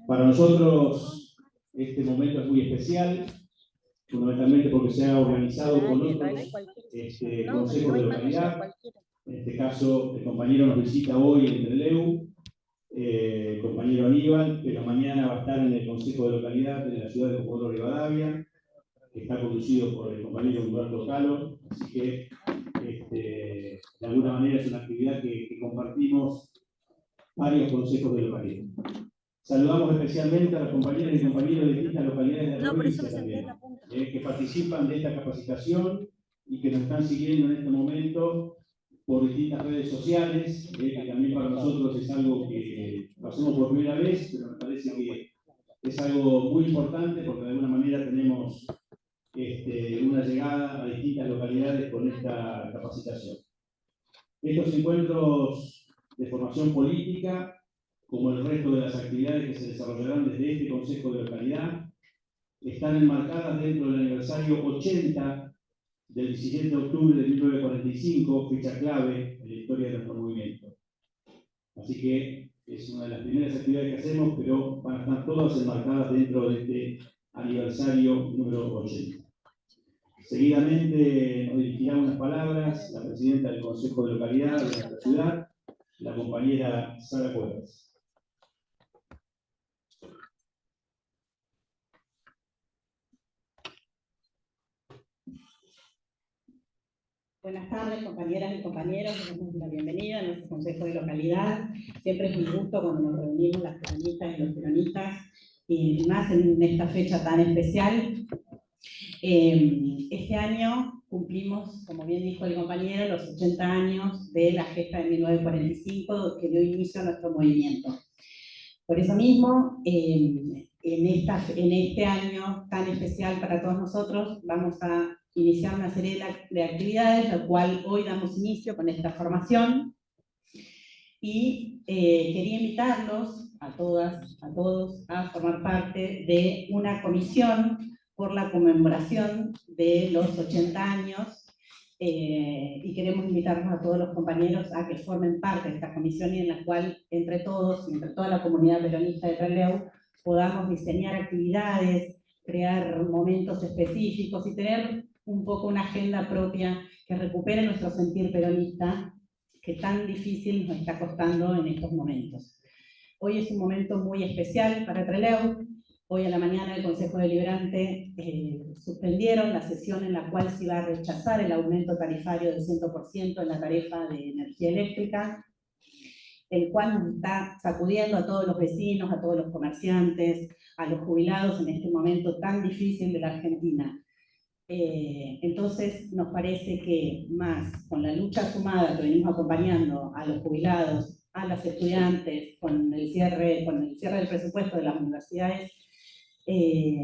Para nosotros este momento es muy especial, fundamentalmente porque se ha organizado con otros consejos de localidad. En este caso, el compañero nos visita hoy en Trelew, el compañero Aníbal, pero mañana va a estar en el Consejo de Localidad de la ciudad de Comodoro Rivadavia, que está conducido por el compañero Humberto Calo, así que de alguna manera es una actividad que compartimos varios consejos de localidad. Saludamos especialmente a los compañeros y compañeras de distintas localidades de la provincia también, que participan de esta capacitación y que nos están siguiendo en este momento por distintas redes sociales, que también para nosotros es algo que hacemos por primera vez, pero me parece que es algo muy importante porque de alguna manera tenemos una llegada a distintas localidades con esta capacitación. Estos encuentros de formación política, como el resto de las actividades que se desarrollarán desde este Consejo de Localidad, están enmarcadas dentro del aniversario 80 del 17 de octubre de 1945, fecha clave en la historia de nuestro movimiento. Así que es una de las primeras actividades que hacemos, pero van a estar todas enmarcadas dentro de este aniversario número 80. Seguidamente nos dirigirá unas palabras la presidenta del Consejo de Localidad de nuestra ciudad, la compañera Sara Cuevas. Buenas tardes, compañeras y compañeros. Les damos la bienvenida a nuestro Consejo de Localidad. Siempre es un gusto cuando nos reunimos las peronistas y los peronistas, y más en esta fecha tan especial. Este año cumplimos, como bien dijo el compañero, los 80 años de la gesta de 1945 que dio inicio a nuestro movimiento. Por eso mismo, en este año tan especial para todos nosotros, vamos a iniciar una serie de actividades, la cual hoy damos inicio con esta formación. Y quería invitarlos a todas, a todos, a formar parte de una comisión por la conmemoración de los 80 años, y queremos invitarnos a todos los compañeros a que formen parte de esta comisión y en la cual entre todos, entre toda la comunidad peronista de Trelew, podamos diseñar actividades, crear momentos específicos y tener un poco una agenda propia que recupere nuestro sentir peronista, que tan difícil nos está costando en estos momentos. Hoy es un momento muy especial para Trelew. Hoy a la mañana el Consejo Deliberante suspendieron la sesión en la cual se iba a rechazar el aumento tarifario del 100% en la tarifa de energía eléctrica, el cual nos está sacudiendo a todos los vecinos, a todos los comerciantes, a los jubilados en este momento tan difícil de la Argentina. Entonces nos parece que más con la lucha sumada que venimos acompañando a los jubilados, a los estudiantes, con el cierre del presupuesto de las universidades,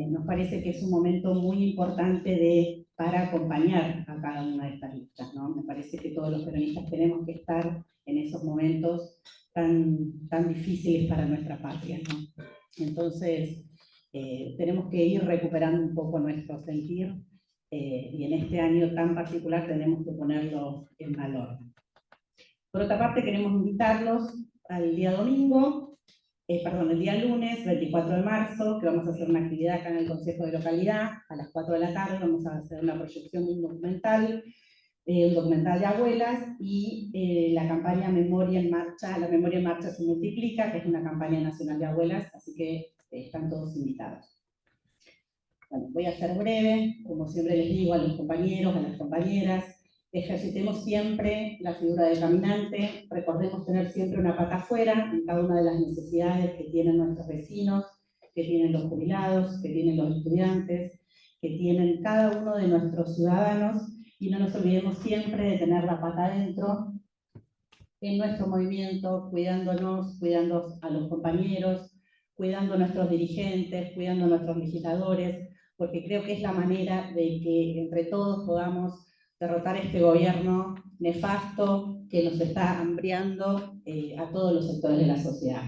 nos parece que es un momento muy importante para acompañar a cada una de estas luchas, ¿no? Me parece que todos los peronistas tenemos que estar en esos momentos tan difíciles para nuestra patria, ¿no? Entonces, tenemos que ir recuperando un poco nuestro sentir, y en este año tan particular tenemos que ponerlo en valor. Por otra parte, queremos invitarlos al día domingo, el día lunes, 24 de marzo, que vamos a hacer una actividad acá en el Consejo de Localidad, a las 4 de la tarde vamos a hacer una proyección de un documental de abuelas, y la campaña Memoria en Marcha, la Memoria en Marcha se multiplica, que es una campaña nacional de abuelas, así que están todos invitados. Bueno, voy a ser breve, como siempre les digo a los compañeros, a las compañeras, ejercitemos siempre la figura del caminante, recordemos tener siempre una pata afuera en cada una de las necesidades que tienen nuestros vecinos, que tienen los jubilados, que tienen los estudiantes, que tienen cada uno de nuestros ciudadanos, y no nos olvidemos siempre de tener la pata adentro en nuestro movimiento, cuidándonos, cuidando a los compañeros, cuidando a nuestros dirigentes, cuidando a nuestros legisladores, porque creo que es la manera de que entre todos podamos derrotar este gobierno nefasto que nos está hambriando a todos los sectores de la sociedad.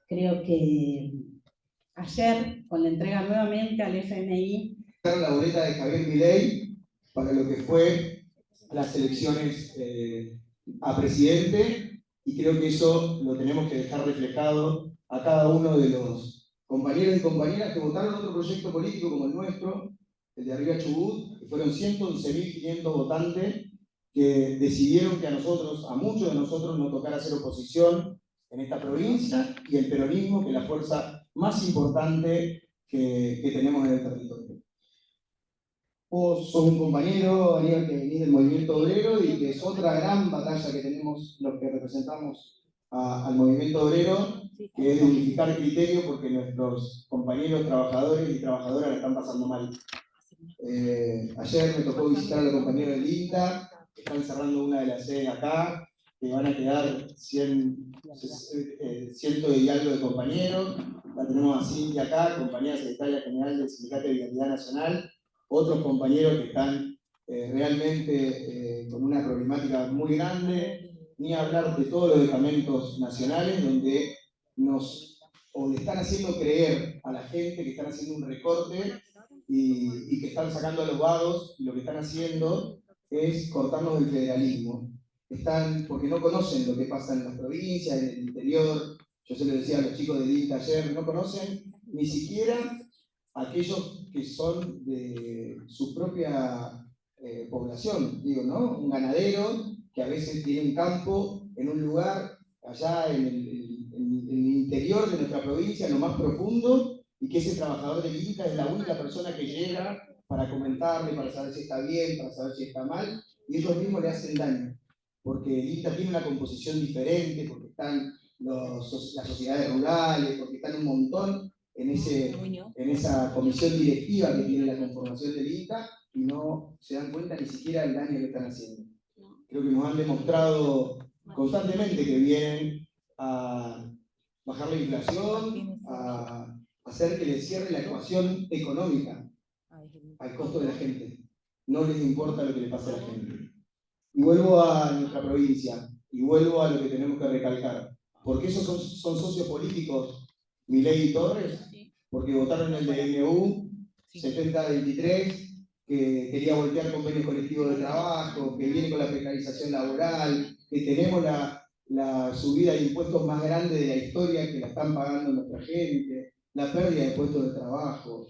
Creo que ayer, con la entrega nuevamente al FMI, la boleta de Javier Milei para lo que fue las elecciones a presidente y creo que eso lo tenemos que dejar reflejado a cada uno de los compañeros y compañeras que votaron otro proyecto político como el nuestro, el de Arriba Chubut, que fueron 111.500 votantes que decidieron que a nosotros, a muchos de nosotros, nos tocara hacer oposición en esta provincia, y el peronismo, que es la fuerza más importante que tenemos en el territorio. Vos sos un compañero, Aníbal, que venís del movimiento obrero y que es otra gran batalla que tenemos los que representamos al movimiento obrero, que es de unificar criterios porque nuestros compañeros trabajadores y trabajadoras la están pasando mal. Ayer me tocó visitar a los compañeros del INTA, que están cerrando una de las sedes acá, que van a quedar ciento y algo de compañeros. La tenemos a Cintia acá, compañera secretaria general del Sindicato de Vialidad Nacional. Otros compañeros que están realmente con una problemática muy grande, ni hablar de todos los estamentos nacionales donde le están haciendo creer a la gente que están haciendo un recorte y que están sacando a los vagos, y lo que están haciendo es cortarnos del federalismo. Porque no conocen lo que pasa en las provincias, en el interior. Yo se lo decía a los chicos de INTA ayer, no conocen ni siquiera aquellos que son de su propia población, digo, ¿no? Un ganadero que a veces tiene un campo en un lugar allá en el interior de nuestra provincia, en lo más profundo, y que ese trabajador del INTA es la única persona que llega para comentarle, para saber si está bien, para saber si está mal, y ellos mismos le hacen daño, porque el INTA tiene una composición diferente, porque están las sociedades rurales, porque están un montón en esa comisión directiva que tiene la conformación del INTA, y no se dan cuenta ni siquiera del daño que están haciendo. Creo que nos han demostrado constantemente que vienen a bajar la inflación, a hacer que les cierre la ecuación económica al costo de la gente. No les importa lo que le pasa a la gente. Y vuelvo a nuestra provincia, y vuelvo a lo que tenemos que recalcar. ¿Por qué esos son socios políticos Milei y Torres? Porque votaron el DNU 7023, que quería voltear convenios colectivos de trabajo, que viene con la precarización laboral, que tenemos la subida de impuestos más grande de la historia, que la están pagando nuestra gente, la pérdida de puestos de trabajo.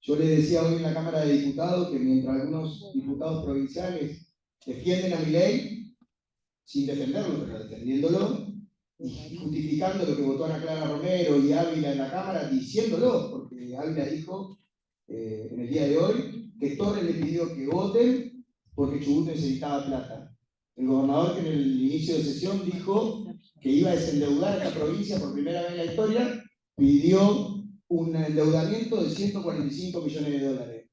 Yo les decía hoy en la Cámara de Diputados que mientras algunos diputados provinciales defienden a Milei, sin defenderlo, pero defendiéndolo, y justificando lo que votó Ana Clara Romero y Ávila en la Cámara, diciéndolo, porque Ávila dijo en el día de hoy que Torres le pidió que voten porque Chubut necesitaba plata. El gobernador, que en el inicio de sesión dijo que iba a desendeudar a esta provincia por primera vez en la historia, pidió un endeudamiento de 145 millones de dólares.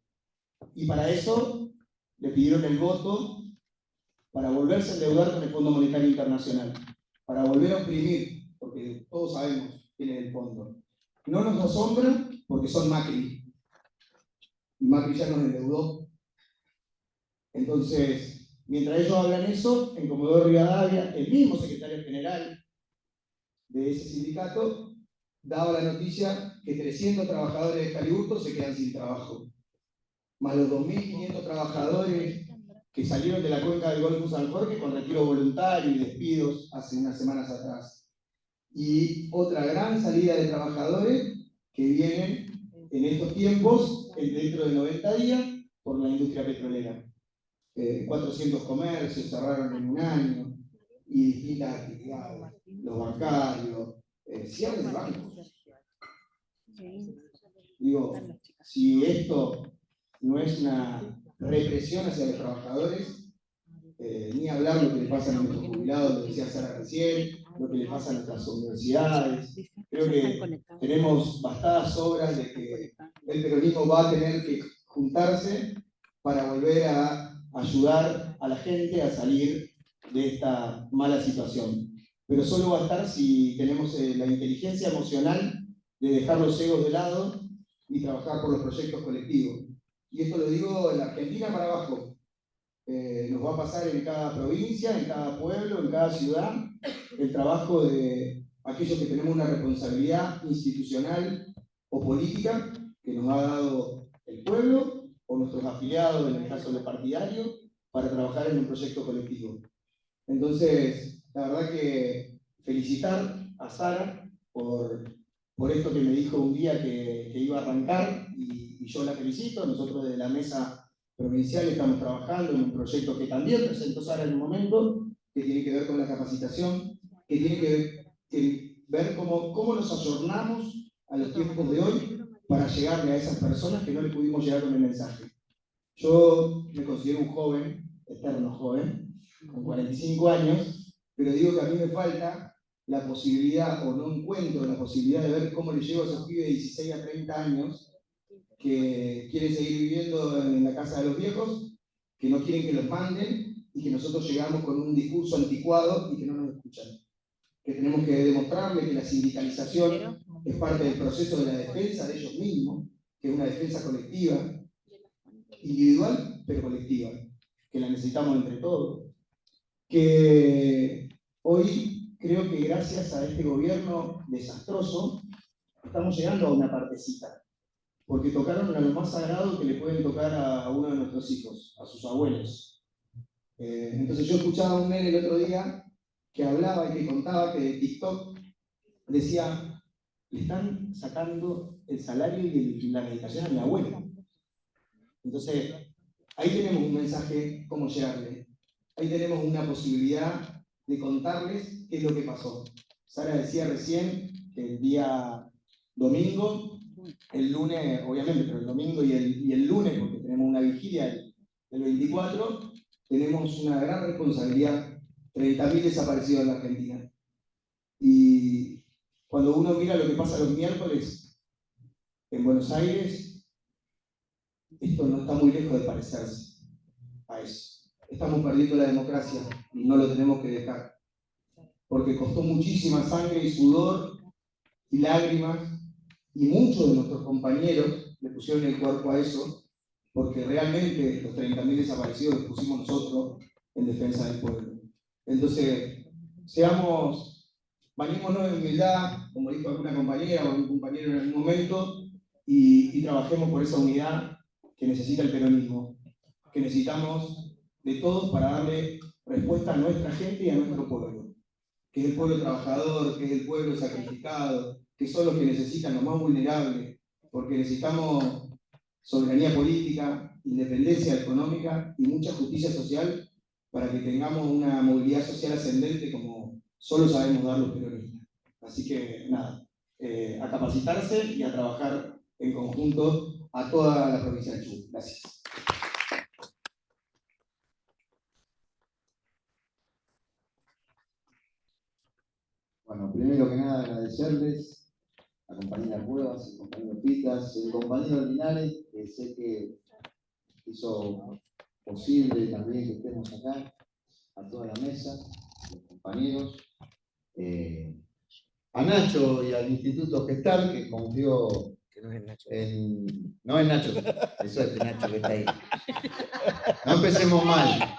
Y para eso le pidieron el voto para volverse a endeudar con el Fondo Monetario Internacional, para volver a oprimir, porque todos sabemos quién es el fondo. No nos asombra porque son Macri. Y Macri ya nos endeudó. Entonces, mientras ellos hablan eso, en Comodoro Rivadavia, el mismo secretario general de ese sindicato daba la noticia que 300 trabajadores de Caliburto se quedan sin trabajo, más los 2.500 trabajadores que salieron de la cuenca del Golfo San Jorge con retiro voluntario y despidos hace unas semanas atrás. Y otra gran salida de trabajadores que vienen en estos tiempos, dentro de 90 días, por la industria petrolera. 400 comercios cerraron en un año, y distintas actividades, los bancarios, cierres de bancos. Digo, si esto no es una represión hacia los trabajadores, ni hablar lo que le pasa a nuestros jubilados, lo decía Sara recién, lo que le pasa a nuestras universidades. Creo que tenemos bastadas obras de que el peronismo va a tener que juntarse para volver a ayudar a la gente a salir de esta mala situación. Pero solo va a estar si tenemos la inteligencia emocional de dejar los egos de lado y trabajar por los proyectos colectivos. Y esto lo digo en la Argentina para abajo. Nos va a pasar en cada provincia, en cada pueblo, en cada ciudad, el trabajo de aquellos que tenemos una responsabilidad institucional o política que nos ha dado el pueblo o nuestros afiliados, en el caso de los partidarios, para trabajar en un proyecto colectivo. Entonces, la verdad que felicitar a Sara por esto que me dijo un día que iba a arrancar, y yo la felicito. Nosotros desde la mesa provincial estamos trabajando en un proyecto que también presentó Sara en un momento, que tiene que ver con la capacitación, que tiene que ver cómo nos ayornamos a los tiempos de hoy para llegarle a esas personas que no le pudimos llegar con el mensaje. Yo me considero un joven, eterno joven, con 45 años, pero digo que a mí me falta la posibilidad, o no encuentro la posibilidad de ver cómo le llego a esos pibes de 16 a 30 años que quieren seguir viviendo en la casa de los viejos, que no quieren que los manden, y que nosotros llegamos con un discurso anticuado y que no nos escuchan. Que tenemos que demostrarle que la sindicalización es parte del proceso de la defensa de ellos mismos, que es una defensa colectiva, individual pero colectiva, que la necesitamos entre todos. Que hoy creo que gracias a este gobierno desastroso estamos llegando a una partecita, porque tocaron a lo más sagrado que le pueden tocar a uno de nuestros hijos, a sus abuelos. Entonces yo escuchaba a un nene el otro día que hablaba y que contaba que de TikTok decía: le están sacando el salario y la medicación a mi abuela. Entonces, ahí tenemos un mensaje, cómo llegarle. Ahí tenemos una posibilidad de contarles qué es lo que pasó. Sara decía recién que el día domingo, el lunes, obviamente, pero el domingo y el lunes, porque tenemos una vigilia del 24, tenemos una gran responsabilidad, 30.000 desaparecidos en la Argentina. Y cuando uno mira lo que pasa los miércoles en Buenos Aires, esto no está muy lejos de parecerse a eso. Estamos perdiendo la democracia y no lo tenemos que dejar, porque costó muchísima sangre y sudor y lágrimas, y muchos de nuestros compañeros le pusieron el cuerpo a eso, porque realmente los 30.000 desaparecidos los pusimos nosotros en defensa del pueblo. Entonces, bañémonos en humildad, como dijo alguna compañera o algún compañero en algún momento, y trabajemos por esa unidad que necesita el peronismo, que necesitamos de todos para darle respuesta a nuestra gente y a nuestro pueblo, que es el pueblo trabajador, que es el pueblo sacrificado, que son los que necesitan, los más vulnerables, porque necesitamos soberanía política, independencia económica y mucha justicia social para que tengamos una movilidad social ascendente como solo sabemos dar los peronistas. Así que nada, a capacitarse y a trabajar en conjunto a toda la provincia del Chubut. Gracias. Bueno, primero que nada agradecerles a la compañera Cuevas, al compañero Pitas, el compañero Linares, que sé que hizo posible también que estemos acá, a toda la mesa, a los compañeros, a Nacho y al Instituto Gestal, que confió Que no es Nacho. No es Nacho, eso es Nacho que está ahí. No empecemos mal.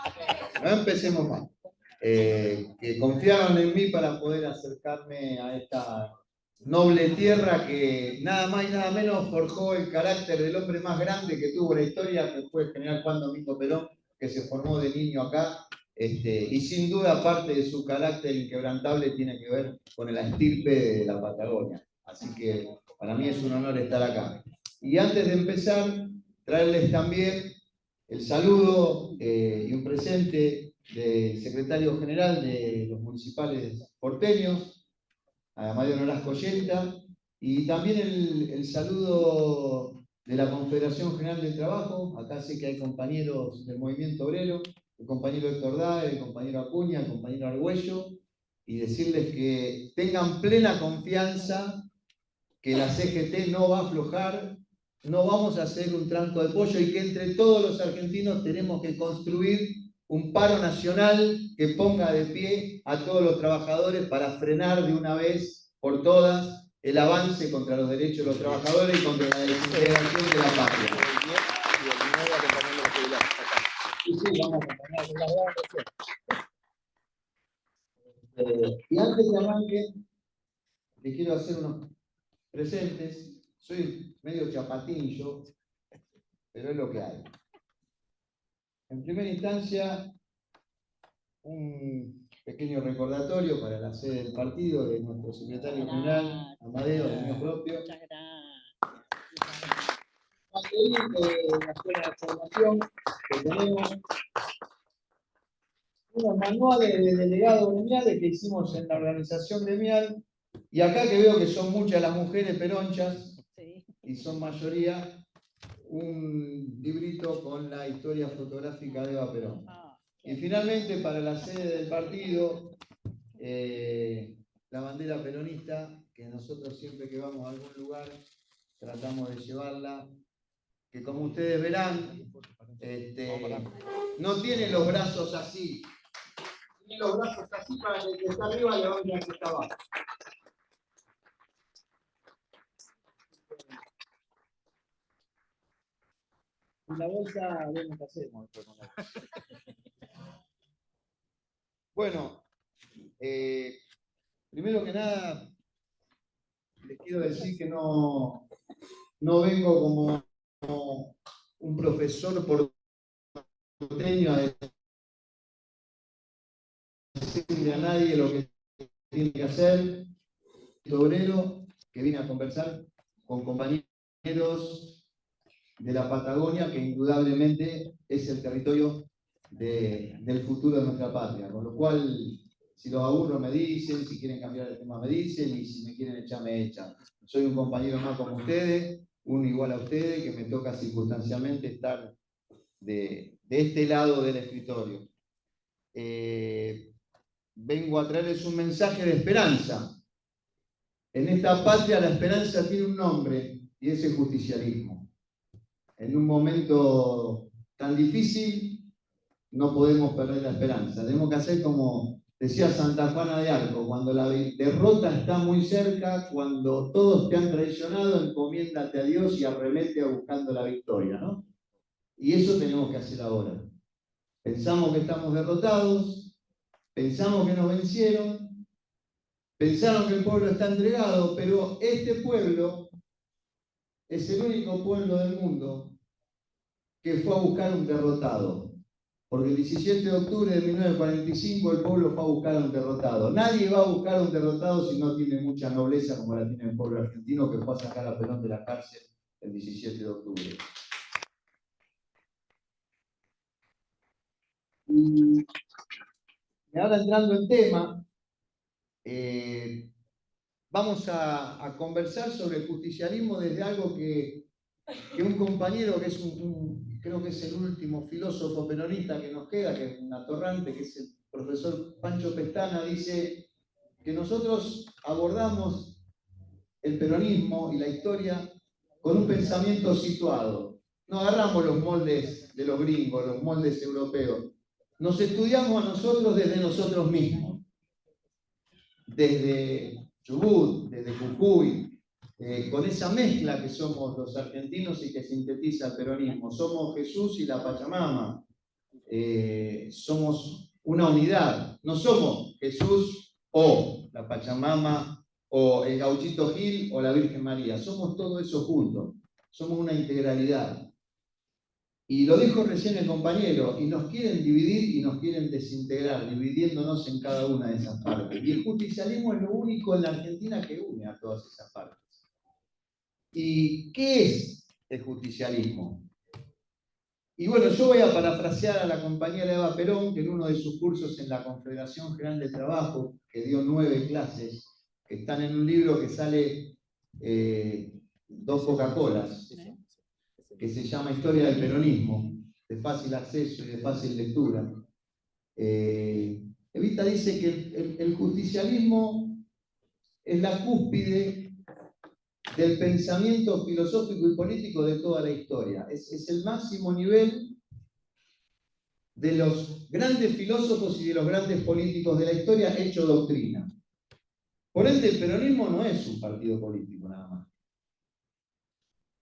Que confiaron en mí para poder acercarme a esta noble tierra que nada más y nada menos forjó el carácter del hombre más grande que tuvo la historia, que fue el general Juan Domingo Perón, que se formó de niño acá, y sin duda parte de su carácter inquebrantable tiene que ver con la estirpe de la Patagonia. Así que para mí es un honor estar acá. Y antes de empezar, traerles también el saludo y un presente del secretario general de los municipales porteños, a Mario Nolasco Yelta, y también el saludo de la Confederación General del Trabajo. Acá sé que hay compañeros del movimiento obrero, el compañero Héctor Dae, el compañero Acuña, el compañero Argüello, y decirles que tengan plena confianza que la CGT no va a aflojar, no vamos a hacer un tranco de pollo, y que entre todos los argentinos tenemos que construir un paro nacional que ponga de pie a todos los trabajadores para frenar de una vez por todas el avance contra los derechos de los trabajadores y contra la desintegración de la patria. Y antes de arranque, les quiero hacer unos presentes. Soy medio chapatín yo, pero es lo que hay. En primera instancia, un pequeño recordatorio para la sede del partido de nuestro secretario general, Amadeo, del mío propio. Muchas gracias. La escuela de formación que tenemos, unos manuales de delegados gremiales que hicimos en la organización gremial, y acá que veo que son muchas las mujeres peronchas, Sí. y son mayoría, un librito con la historia fotográfica de Eva Perón. Y finalmente, para la sede del partido, la bandera peronista, que nosotros siempre que vamos a algún lugar tratamos de llevarla, que como ustedes verán, no tiene los brazos así, tiene los brazos así para que el que está arriba levante al que está abajo. Y la bolsa, vemos qué hacemos. Bueno, primero que nada, les quiero decir que no vengo como un profesor porteño a decirle a nadie lo que tiene que hacer. Obrero que viene a conversar con compañeros de la Patagonia, que indudablemente es el territorio del futuro de nuestra patria. Con lo cual, si los aburro me dicen, si quieren cambiar el tema me dicen, y si me quieren echar me echan. Soy un compañero más como ustedes, uno igual a ustedes, que me toca circunstancialmente estar de este lado del escritorio. Vengo a traerles un mensaje de esperanza. En esta patria la esperanza tiene un nombre, y es el justicialismo. En un momento tan difícil no podemos perder la esperanza. Tenemos que hacer como decía Santa Juana de Arco: cuando la derrota está muy cerca, cuando todos te han traicionado, encomiéndate a Dios y arremete buscando la victoria, ¿no? Y eso tenemos que hacer ahora. Pensamos que estamos derrotados, pensamos que nos vencieron, pensaron que el pueblo está entregado, pero este pueblo es el único pueblo del mundo que fue a buscar un derrotado. Porque el 17 de octubre de 1945 el pueblo fue a buscar a un derrotado. Nadie va a buscar a un derrotado si no tiene mucha nobleza como la tiene el pueblo argentino, que fue a sacar a Perón de la cárcel el 17 de octubre. Y ahora entrando en tema, vamos a conversar sobre el justicialismo desde algo que un compañero que es creo que es el último filósofo peronista que nos queda, que es un atorrante, que es el profesor Pancho Pestana, dice que nosotros abordamos el peronismo y la historia con un pensamiento situado. No agarramos los moldes de los gringos, los moldes europeos. Nos estudiamos a nosotros desde nosotros mismos. Desde Chubut, desde Jujuy, con esa mezcla que somos los argentinos y que sintetiza el peronismo. Somos Jesús y la Pachamama. Somos una unidad. No somos Jesús o la Pachamama o el Gauchito Gil o la Virgen María. Somos todo eso juntos. Somos una integralidad. Y lo dijo recién el compañero, y nos quieren dividir y nos quieren desintegrar, dividiéndonos en cada una de esas partes. Y el justicialismo es lo único en la Argentina que une a todas esas partes. ¿Y qué es el justicialismo? Y bueno, yo voy a parafrasear a la compañera Eva Perón, que en uno de sus cursos en la Confederación General de Trabajo, que dio 9 clases, que están en un libro que sale 2 Coca-Colas, que se llama Historia del Peronismo, de fácil acceso y de fácil lectura. Evita dice que el justicialismo es la cúspide del pensamiento filosófico y político de toda la historia. Es el máximo nivel de los grandes filósofos y de los grandes políticos de la historia hecho doctrina. Por ende, el peronismo no es un partido político nada más.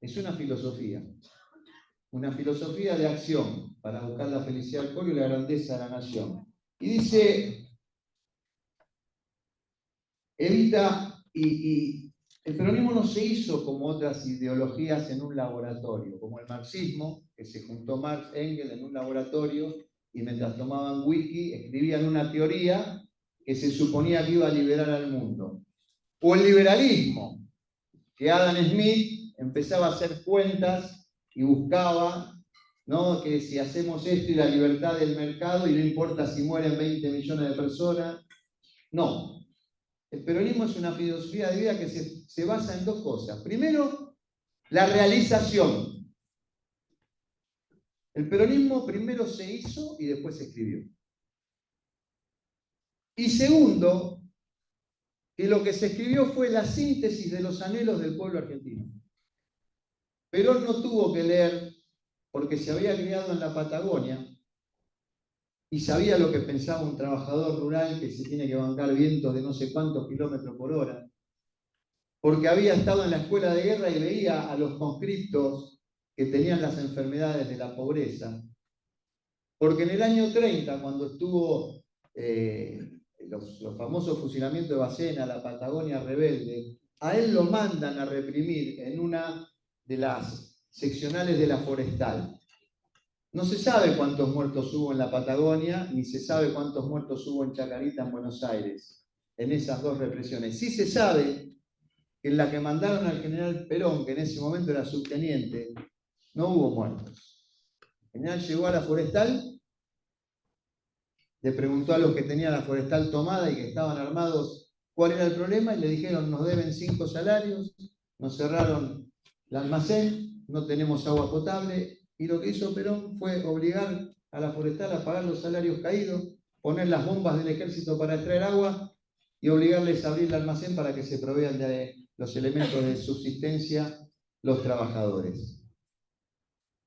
Es una filosofía de acción para buscar la felicidad del pueblo y la grandeza de la nación. Y dice Evita, y el peronismo no se hizo como otras ideologías en un laboratorio, como el marxismo, que se juntó Marx, Engels en un laboratorio y mientras tomaban whisky escribían una teoría que se suponía que iba a liberar al mundo. O el liberalismo, que Adam Smith empezaba a hacer cuentas y buscaba, ¿no?, que si hacemos esto y la libertad del mercado, y no importa si mueren 20 millones de personas. No. El peronismo es una filosofía de vida que se basa en dos cosas. Primero, la realización. El peronismo primero se hizo y después se escribió. Y segundo, que lo que se escribió fue la síntesis de los anhelos del pueblo argentino. Perón no tuvo que leer porque se había criado en la Patagonia y sabía lo que pensaba un trabajador rural que se tiene que bancar vientos de no sé cuántos kilómetros por hora, porque había estado en la escuela de guerra y veía a los conscriptos que tenían las enfermedades de la pobreza, porque en el año 30, cuando estuvo los famosos fusilamientos de Bacena, la Patagonia rebelde, a él lo mandan a reprimir en una de las seccionales de la Forestal. No se sabe cuántos muertos hubo en la Patagonia, ni se sabe cuántos muertos hubo en Chacarita, en Buenos Aires, en esas dos represiones. Sí se sabe que en la que mandaron al general Perón, que en ese momento era subteniente, no hubo muertos. El general llegó a la Forestal, le preguntó a los que tenían la Forestal tomada y que estaban armados cuál era el problema, y le dijeron: nos deben 5 salarios, nos cerraron el almacén, no tenemos agua potable. Y lo que hizo Perón fue obligar a la Forestal a pagar los salarios caídos, poner las bombas del ejército para extraer agua y obligarles a abrir el almacén para que se provean de los elementos de subsistencia los trabajadores.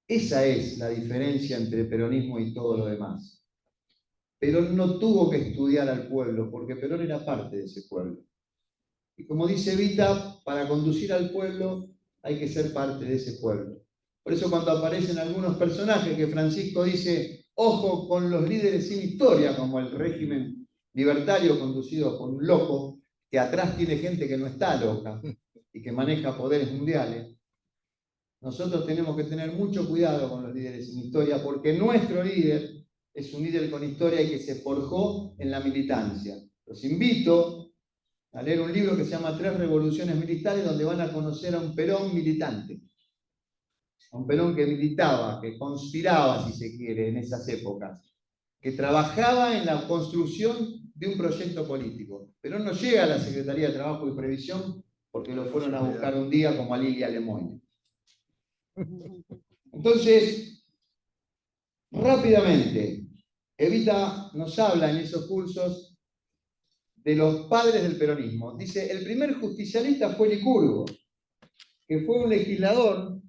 Esa es la diferencia entre peronismo y todo lo demás. Perón no tuvo que estudiar al pueblo, porque Perón era parte de ese pueblo. Y como dice Evita, para conducir al pueblo hay que ser parte de ese pueblo. Por eso cuando aparecen algunos personajes que Francisco dice: ojo con los líderes sin historia, como el régimen libertario conducido por un loco, que atrás tiene gente que no está loca y que maneja poderes mundiales. Nosotros tenemos que tener mucho cuidado con los líderes sin historia, porque nuestro líder es un líder con historia y que se forjó en la militancia. Los invito a leer un libro que se llama 3 revoluciones militares, donde van a conocer a un Perón militante. A un Perón que militaba, que conspiraba, si se quiere, en esas épocas, que trabajaba en la construcción de un proyecto político. Perón no llega a la Secretaría de Trabajo y Previsión porque lo fueron a buscar un día como a Lilia Lemoyne. Entonces, rápidamente, Evita nos habla en esos cursos de los padres del peronismo. Dice: el primer justicialista fue Licurgo, que fue un legislador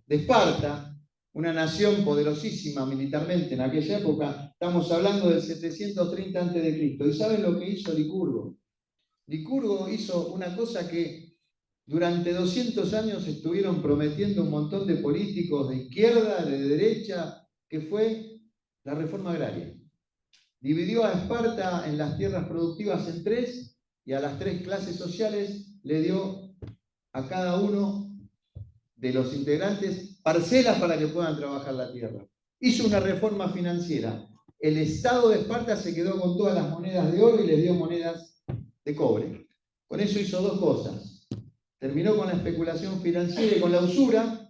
de Esparta, una nación poderosísima militarmente en aquella época. Estamos hablando del 730 a.C. ¿Y saben lo que hizo Licurgo? Licurgo hizo una cosa que durante 200 años estuvieron prometiendo un montón de políticos de izquierda, de derecha, que fue la reforma agraria. Dividió a Esparta en las tierras productivas en 3, y a las 3 clases sociales le dio a cada uno de los integrantes parcelas para que puedan trabajar la tierra. Hizo una reforma financiera. El Estado de Esparta se quedó con todas las monedas de oro y les dio monedas de cobre. Con eso hizo 2 cosas. Terminó con la especulación financiera y con la usura,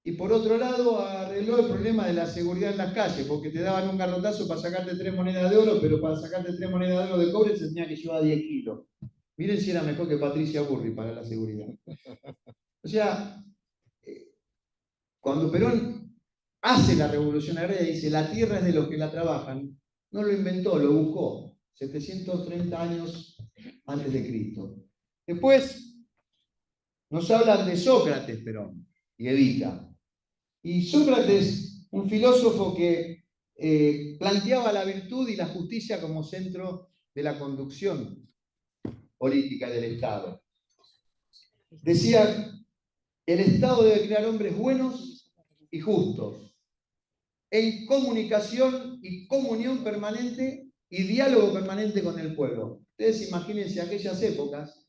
y por otro lado arregló el problema de la seguridad en las calles, porque te daban un garrotazo para sacarte 3 monedas de oro, pero para sacarte 3 monedas de oro de cobre se tenía que llevar 10 kilos. Miren si era mejor que Patricia Burri para la seguridad. O sea, cuando Perón hace la revolución agraria y dice: la tierra es de los que la trabajan, no lo inventó, lo buscó, 730 años antes de Cristo. Después nos hablan de Sócrates, Perón, y Evita. Y Sócrates, un filósofo que planteaba la virtud y la justicia como centro de la conducción política del Estado. Decía: el Estado debe crear hombres buenos y justos, en comunicación y comunión permanente y diálogo permanente con el pueblo. Ustedes imagínense aquellas épocas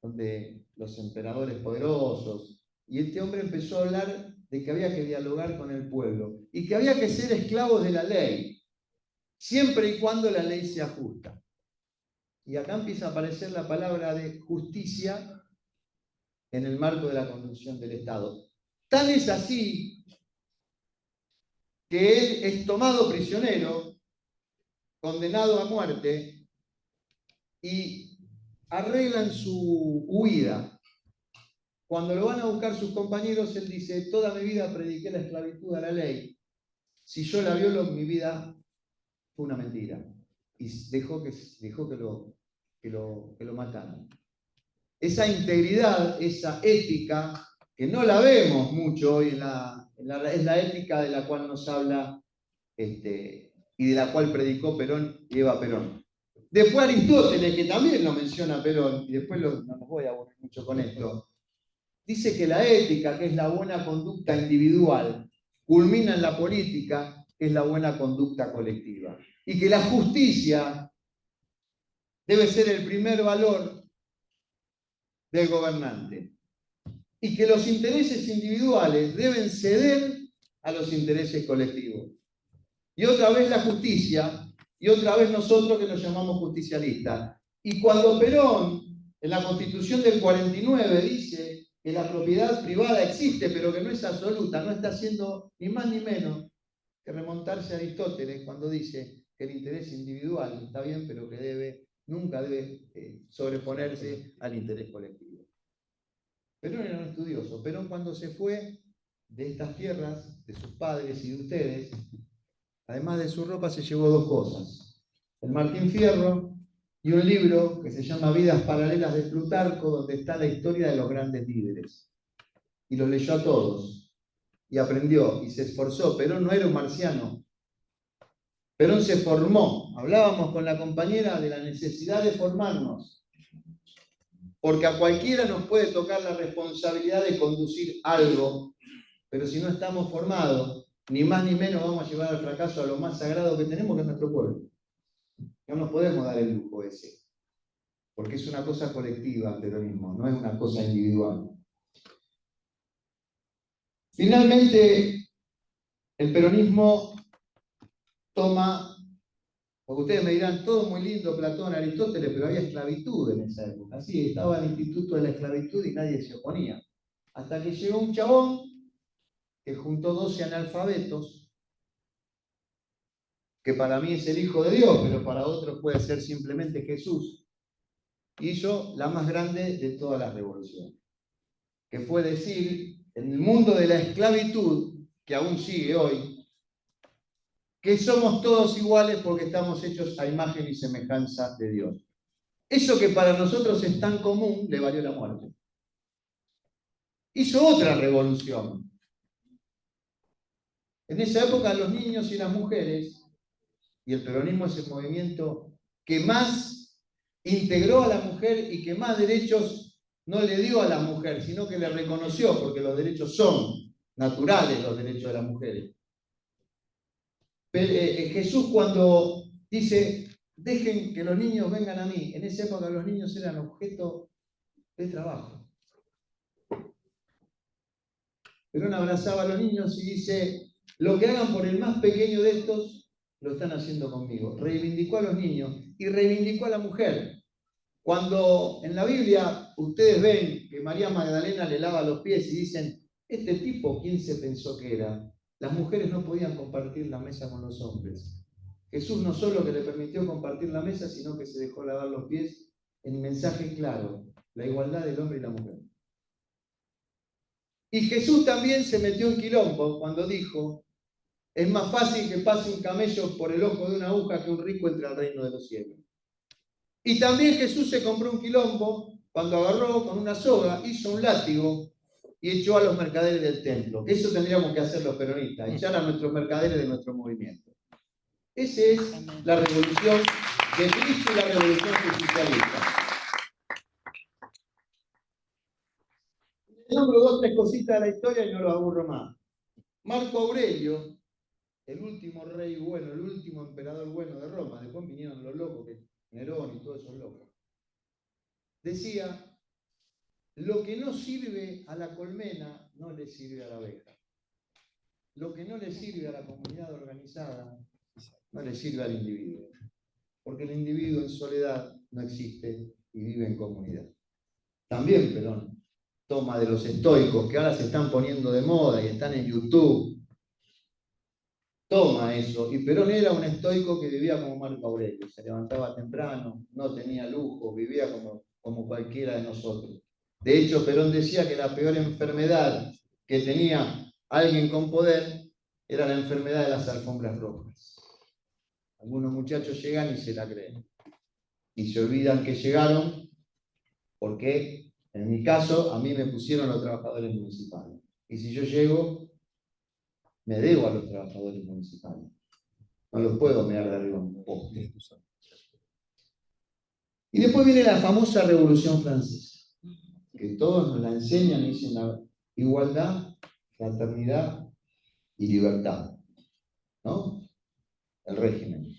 donde los emperadores poderosos, y este hombre empezó a hablar de que había que dialogar con el pueblo y que había que ser esclavos de la ley, siempre y cuando la ley sea justa. Y acá empieza a aparecer la palabra de justicia en el marco de la conducción del Estado. Tan es así que él es tomado prisionero, condenado a muerte, y arreglan su huida. Cuando lo van a buscar sus compañeros, él dice: toda mi vida prediqué la esclavitud a la ley. Si yo la violo, mi vida fue una mentira. Y dejó que lo mataran. Esa integridad, esa ética, que no la vemos mucho hoy, es la ética de la cual nos habla y de la cual predicó Perón y Eva Perón. Después Aristóteles, que también lo menciona Perón, y después no nos voy a aburrir mucho con esto, dice que la ética, que es la buena conducta individual, culmina en la política, que es la buena conducta colectiva. Y que la justicia debe ser el primer valor del gobernante. Y que los intereses individuales deben ceder a los intereses colectivos. Y otra vez la justicia, y otra vez nosotros que nos llamamos justicialistas. Y cuando Perón, en la Constitución del 49, dice que la propiedad privada existe, pero que no es absoluta, no está haciendo ni más ni menos que remontarse a Aristóteles cuando dice que el interés individual está bien, pero que nunca debe sobreponerse al interés colectivo. Perón era un estudioso. Perón, cuando se fue de estas tierras, de sus padres y de ustedes, además de su ropa, se llevó dos cosas: el Martín Fierro y un libro que se llama Vidas Paralelas de Plutarco, donde está la historia de los grandes líderes. Y los leyó a todos, y aprendió, y se esforzó. Perón no era un marciano. Perón se formó. Hablábamos con la compañera de la necesidad de formarnos, porque a cualquiera nos puede tocar la responsabilidad de conducir algo, pero si no estamos formados, ni más ni menos vamos a llevar al fracaso a lo más sagrado que tenemos, que es nuestro pueblo. No nos podemos dar el lujo ese, porque es una cosa colectiva el peronismo, no es una cosa individual. Finalmente, el peronismo toma, porque ustedes me dirán, todo muy lindo, Platón, Aristóteles, pero había esclavitud en esa época. Sí, estaba el Instituto de la Esclavitud y nadie se oponía. Hasta que llegó un chabón que juntó 12 analfabetos, que para mí es el Hijo de Dios, pero para otros puede ser simplemente Jesús, hizo la más grande de todas las revoluciones, que fue decir, en el mundo de la esclavitud, que aún sigue hoy, que somos todos iguales porque estamos hechos a imagen y semejanza de Dios. Eso que para nosotros es tan común, le valió la muerte. Hizo otra revolución. En esa época los niños y las mujeres, y el peronismo es el movimiento que más integró a la mujer y que más derechos no le dio a la mujer, sino que le reconoció, porque los derechos son naturales, los derechos de las mujeres. Jesús, cuando dice: dejen que los niños vengan a mí, en esa época los niños eran objeto de trabajo. Perón abrazaba a los niños y dice: lo que hagan por el más pequeño de estos, lo están haciendo conmigo. Reivindicó a los niños y reivindicó a la mujer. Cuando en la Biblia ustedes ven que María Magdalena le lava los pies y dicen: este tipo, ¿quién se pensó que era? Las mujeres no podían compartir la mesa con los hombres. Jesús no solo que le permitió compartir la mesa, sino que se dejó lavar los pies en mensaje claro: la igualdad del hombre y la mujer. Y Jesús también se metió en quilombo cuando dijo: es más fácil que pase un camello por el ojo de una aguja que un rico entre al reino de los cielos. Y también Jesús se compró un quilombo cuando agarró con una soga, hizo un látigo y echó a los mercaderes del templo. Eso tendríamos que hacer los peronistas, echar a nuestros mercaderes de nuestro movimiento. Esa es la revolución de Cristo y la revolución justicialista. Nombro dos o tres cositas de la historia y no los aburro más. Marco Aurelio, el último rey bueno, el último emperador bueno de Roma, después vinieron los locos, Nerón y todos esos locos, decía: lo que no sirve a la colmena no le sirve a la abeja. Lo que no le sirve a la comunidad organizada no le sirve al individuo. Porque el individuo en soledad no existe y vive en comunidad. También Perón toma de los estoicos, que ahora se están poniendo de moda y están en YouTube, toma eso. Y Perón era un estoico que vivía como Marco Aurelio, se levantaba temprano, no tenía lujo, vivía como cualquiera de nosotros. De hecho, Perón decía que la peor enfermedad que tenía alguien con poder era la enfermedad de las alfombras rojas. Algunos muchachos llegan y se la creen. Y se olvidan que llegaron porque, en mi caso, a mí me pusieron los trabajadores municipales. Y si yo llego, me debo a los trabajadores municipales. No los puedo mirar de arriba un poste. Y después viene la famosa Revolución Francesa, que todos nos la enseñan y dicen la igualdad, fraternidad y libertad. ¿No? El régimen,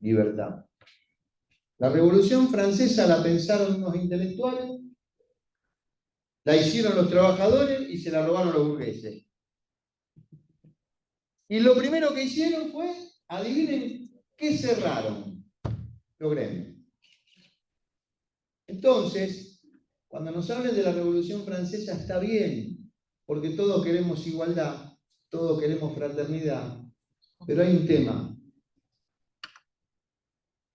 libertad. La Revolución Francesa la pensaron unos intelectuales, la hicieron los trabajadores y se la robaron los burgueses. Y lo primero que hicieron fue, adivinen, ¿qué cerraron? Los gremios. Entonces, cuando nos hablan de la Revolución Francesa está bien, porque todos queremos igualdad, todos queremos fraternidad, pero hay un tema.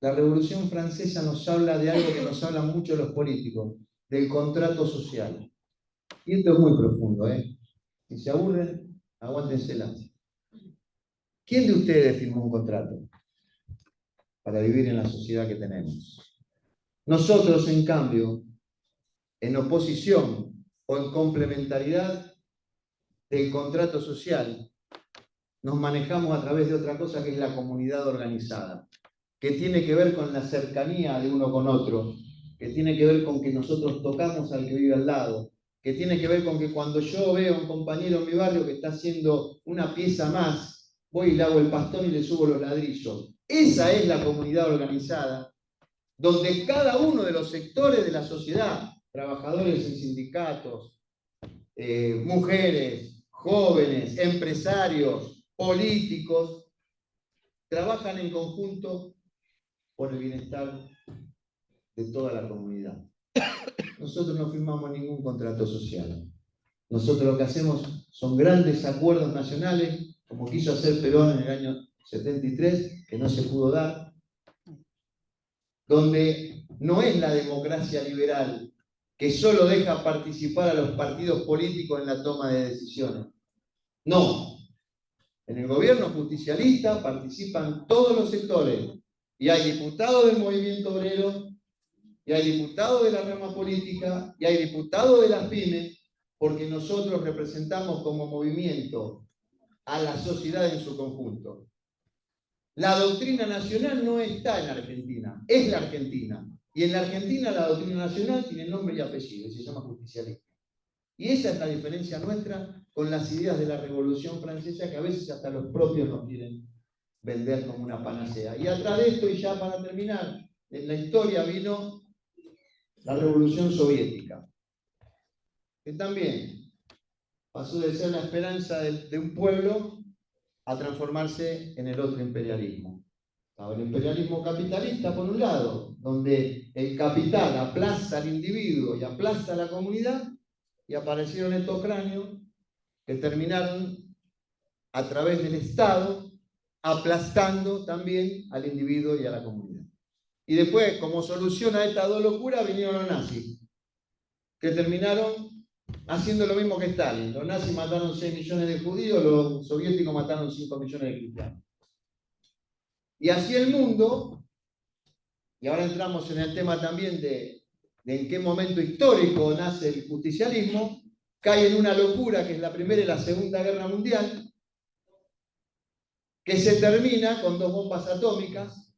La Revolución Francesa nos habla de algo que nos hablan mucho los políticos, del contrato social. Y esto es muy profundo, ¿eh? Si se aburren, aguántensela. ¿Quién de ustedes firmó un contrato para vivir en la sociedad que tenemos? Nosotros, en cambio, en oposición o en complementariedad del contrato social, nos manejamos a través de otra cosa que es la comunidad organizada, que tiene que ver con la cercanía de uno con otro, que tiene que ver con que nosotros tocamos al que vive al lado, que tiene que ver con que cuando yo veo a un compañero en mi barrio que está haciendo una pieza más, voy y le hago el pastón y le subo los ladrillos. Esa es la comunidad organizada, donde cada uno de los sectores de la sociedad, trabajadores en sindicatos, mujeres, jóvenes, empresarios, políticos, trabajan en conjunto por el bienestar de toda la comunidad. Nosotros no firmamos ningún contrato social. Nosotros lo que hacemos son grandes acuerdos nacionales, como quiso hacer Perón en el año 73, que no se pudo dar, donde no es la democracia liberal, que solo deja participar a los partidos políticos en la toma de decisiones. No. En el gobierno justicialista participan todos los sectores, y hay diputados del movimiento obrero, y hay diputados de la rama política, y hay diputados de las pymes, porque nosotros representamos como movimiento a la sociedad en su conjunto. La doctrina nacional no está en Argentina, es la Argentina. Y en la Argentina la doctrina nacional tiene nombre y apellido, y se llama justicialismo. Y esa es la diferencia nuestra con las ideas de la Revolución Francesa, que a veces hasta los propios nos quieren vender como una panacea. Y atrás de esto, y ya para terminar, en la historia vino la Revolución Soviética, que también pasó de ser la esperanza de un pueblo a transformarse en el otro imperialismo. El imperialismo capitalista, por un lado, donde el capital aplasta al individuo y aplasta a la comunidad, y aparecieron estos cráneos que terminaron a través del Estado aplastando también al individuo y a la comunidad. Y después, como solución a estas dos locuras, vinieron los nazis, que terminaron haciendo lo mismo que Stalin. Los nazis mataron 6 millones de judíos, los soviéticos mataron 5 millones de cristianos. Y así el mundo, y ahora entramos en el tema también de en qué momento histórico nace el justicialismo, cae en una locura que es la Primera y la Segunda Guerra Mundial, que se termina con 2 bombas atómicas,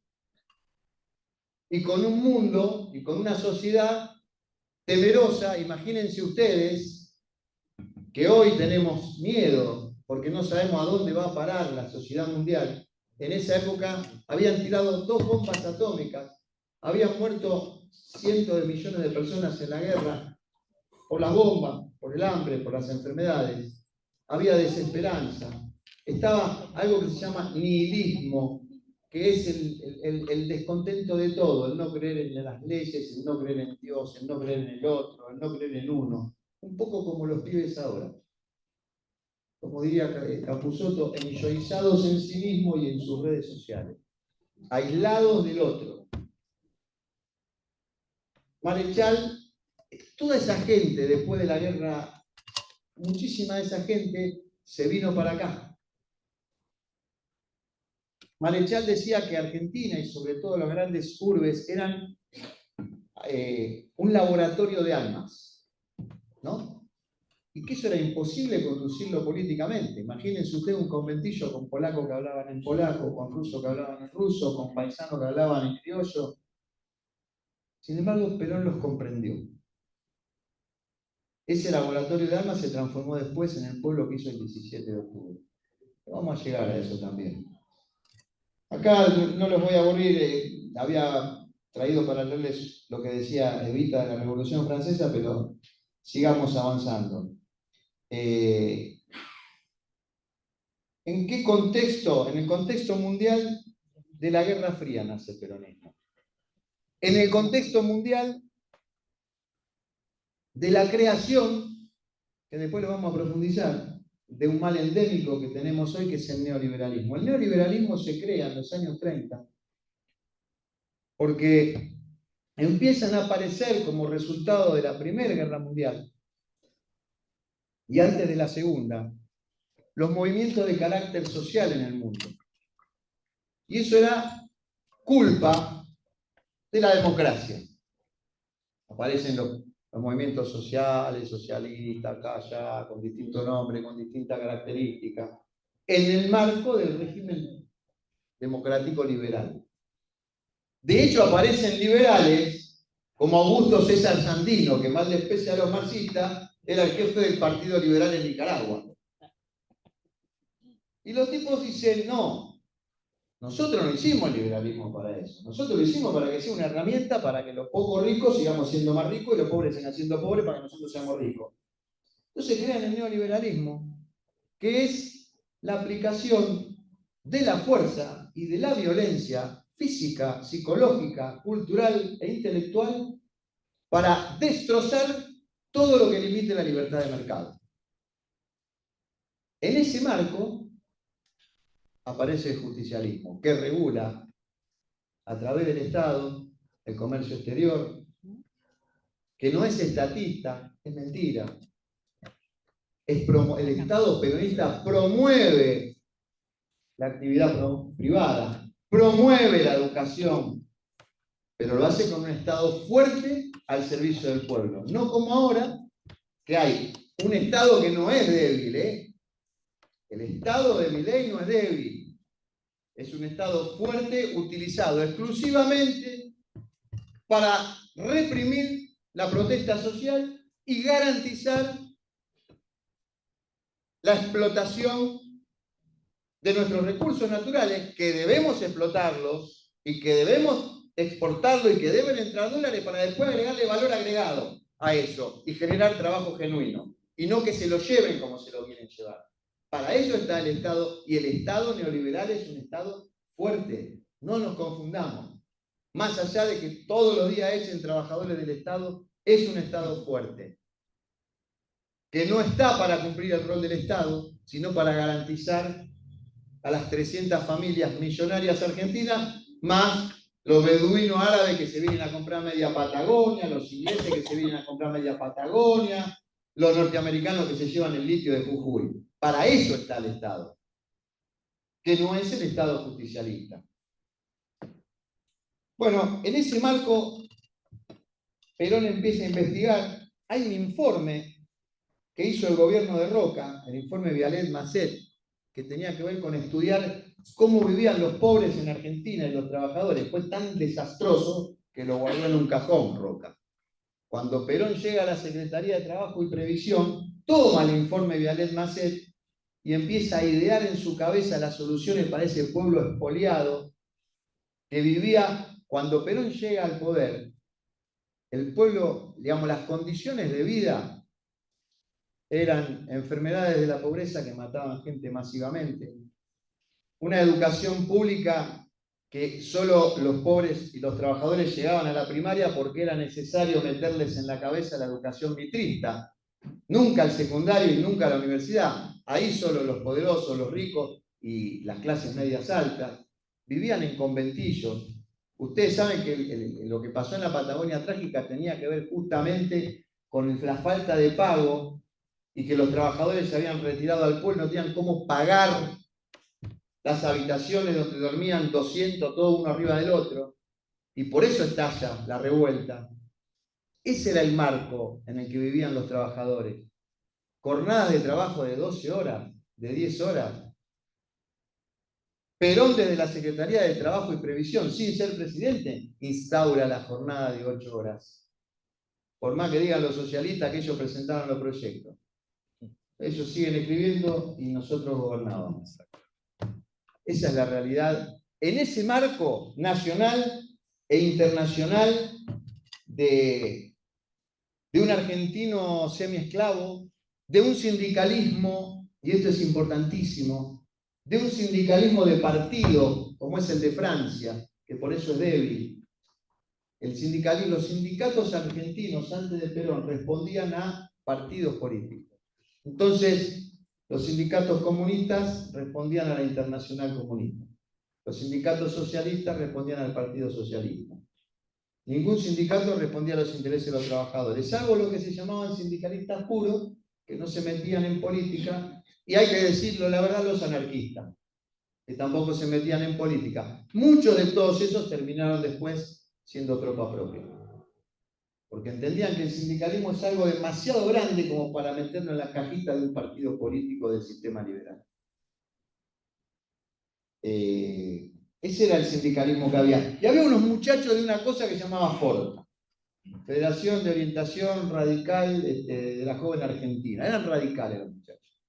y con un mundo y con una sociedad temerosa. Imagínense ustedes que hoy tenemos miedo porque no sabemos a dónde va a parar la sociedad mundial. En esa época habían tirado 2 bombas atómicas, habían muerto cientos de millones de personas en la guerra por las bombas, por el hambre, por las enfermedades. Había desesperanza. Estaba algo que se llama nihilismo, que es el descontento de todo, el no creer en las leyes, el no creer en Dios, el no creer en el otro, el no creer en uno. Un poco como los pibes ahora. Como diría Capusotto, enjoizados en sí mismos y en sus redes sociales. Aislados del otro. Marechal, toda esa gente después de la guerra, muchísima de esa gente se vino para acá. Marechal decía que Argentina y sobre todo las grandes urbes eran un laboratorio de almas, ¿no? Y que eso era imposible conducirlo políticamente. Imagínense ustedes un conventillo con polacos que hablaban en polaco, con rusos que hablaban en ruso, con paisanos que hablaban en criollo. Sin embargo, Perón los comprendió. Ese laboratorio de almas se transformó después en el pueblo que hizo el 17 de octubre. Vamos a llegar a eso también. Acá no los voy a aburrir, había traído para leerles lo que decía Evita de la Revolución Francesa, pero sigamos avanzando. ¿En qué contexto? En el contexto mundial de la Guerra Fría nace el peronismo. En el contexto mundial de la creación, que después lo vamos a profundizar, de un mal endémico que tenemos hoy, que es el neoliberalismo. El neoliberalismo se crea en los años 30 porque empiezan a aparecer como resultado de la Primera Guerra Mundial y antes de la Segunda, los movimientos de carácter social en el mundo. Y eso era culpa de la democracia. Aparecen los movimientos sociales, socialistas, acá, allá, con distintos nombres, con distintas características, en el marco del régimen democrático liberal. De hecho, aparecen liberales como Augusto César Sandino, que mal les pese a los marxistas, era el jefe del Partido Liberal en Nicaragua. Y los tipos dicen, no, nosotros no hicimos el liberalismo para eso. Nosotros lo hicimos para que sea una herramienta para que los pocos ricos sigamos siendo más ricos y los pobres sigan siendo pobres para que nosotros seamos ricos. Entonces crean el neoliberalismo, que es la aplicación de la fuerza y de la violencia física, psicológica, cultural e intelectual para destrozar todo lo que limite la libertad de mercado. En ese marco aparece el justicialismo, que regula a través del Estado el comercio exterior, que no es estatista, es mentira. El Estado peronista promueve la actividad privada, promueve la educación, pero lo hace con un Estado fuerte al servicio del pueblo. No como ahora, que hay un Estado que no es débil, ¿eh? El Estado de Milei no es débil. Es un Estado fuerte utilizado exclusivamente para reprimir la protesta social y garantizar la explotación de nuestros recursos naturales, que debemos explotarlos y que debemos exportarlo y que deben entrar dólares para después agregarle valor agregado a eso y generar trabajo genuino. Y no que se lo lleven como se lo quieren llevar. Para eso está el Estado, y el Estado neoliberal es un Estado fuerte. No nos confundamos. Más allá de que todos los días echen trabajadores del Estado, es un Estado fuerte. Que no está para cumplir el rol del Estado, sino para garantizar a las 300 familias millonarias argentinas, más los beduinos árabes que se vienen a comprar media Patagonia, los ingleses que se vienen a comprar media Patagonia, los norteamericanos que se llevan el litio de Jujuy. Para eso está el Estado, que no es el Estado justicialista. Bueno, en ese marco, Perón empieza a investigar. Hay un informe que hizo el gobierno de Roca, el informe Vialet-Masset, que tenía que ver con estudiar cómo vivían los pobres en Argentina y los trabajadores. Fue tan desastroso que lo guardó en un cajón, Roca. Cuando Perón llega a la Secretaría de Trabajo y Previsión, toma el informe Vialet-Masset y empieza a idear en su cabeza las soluciones para ese pueblo expoliado que vivía. Cuando Perón llega al poder, el pueblo, digamos, las condiciones de vida eran enfermedades de la pobreza que mataban gente masivamente, una educación pública que solo los pobres y los trabajadores llegaban a la primaria porque era necesario meterles en la cabeza la educación vitrista. Nunca al secundario y nunca a la universidad. Ahí solo los poderosos, los ricos y las clases medias altas vivían en conventillos. Ustedes saben que lo que pasó en la Patagonia Trágica tenía que ver justamente con la falta de pago y que los trabajadores se habían retirado al pueblo, no tenían cómo pagar las habitaciones donde dormían 200, todo uno arriba del otro, y por eso estalla la revuelta. Ese era el marco en el que vivían los trabajadores. Jornadas de trabajo de 12 horas, de 10 horas. Perón, desde la Secretaría de Trabajo y Previsión, sin ser presidente, instaura la jornada de 8 horas. Por más que digan los socialistas que ellos presentaron los proyectos. Ellos siguen escribiendo y nosotros gobernábamos. Esa es la realidad. En ese marco nacional e internacional de un argentino semiesclavo, de un sindicalismo, y esto es importantísimo, de un sindicalismo de partido, como es el de Francia, que por eso es débil. Los sindicatos argentinos antes de Perón respondían a partidos políticos. Entonces, los sindicatos comunistas respondían a la Internacional Comunista. Los sindicatos socialistas respondían al Partido Socialista. Ningún sindicato respondía a los intereses de los trabajadores, salvo los que se llamaban sindicalistas puros, que no se metían en política, y hay que decirlo, la verdad, los anarquistas, que tampoco se metían en política. Muchos de todos esos terminaron después siendo tropa propia, porque entendían que el sindicalismo es algo demasiado grande como para meterlo en la cajita de un partido político del sistema liberal. Ese era el sindicalismo que había. Y había unos muchachos de una cosa que se llamaba FORTA, Federación de Orientación Radical de la Joven Argentina. Eran radicales los muchachos.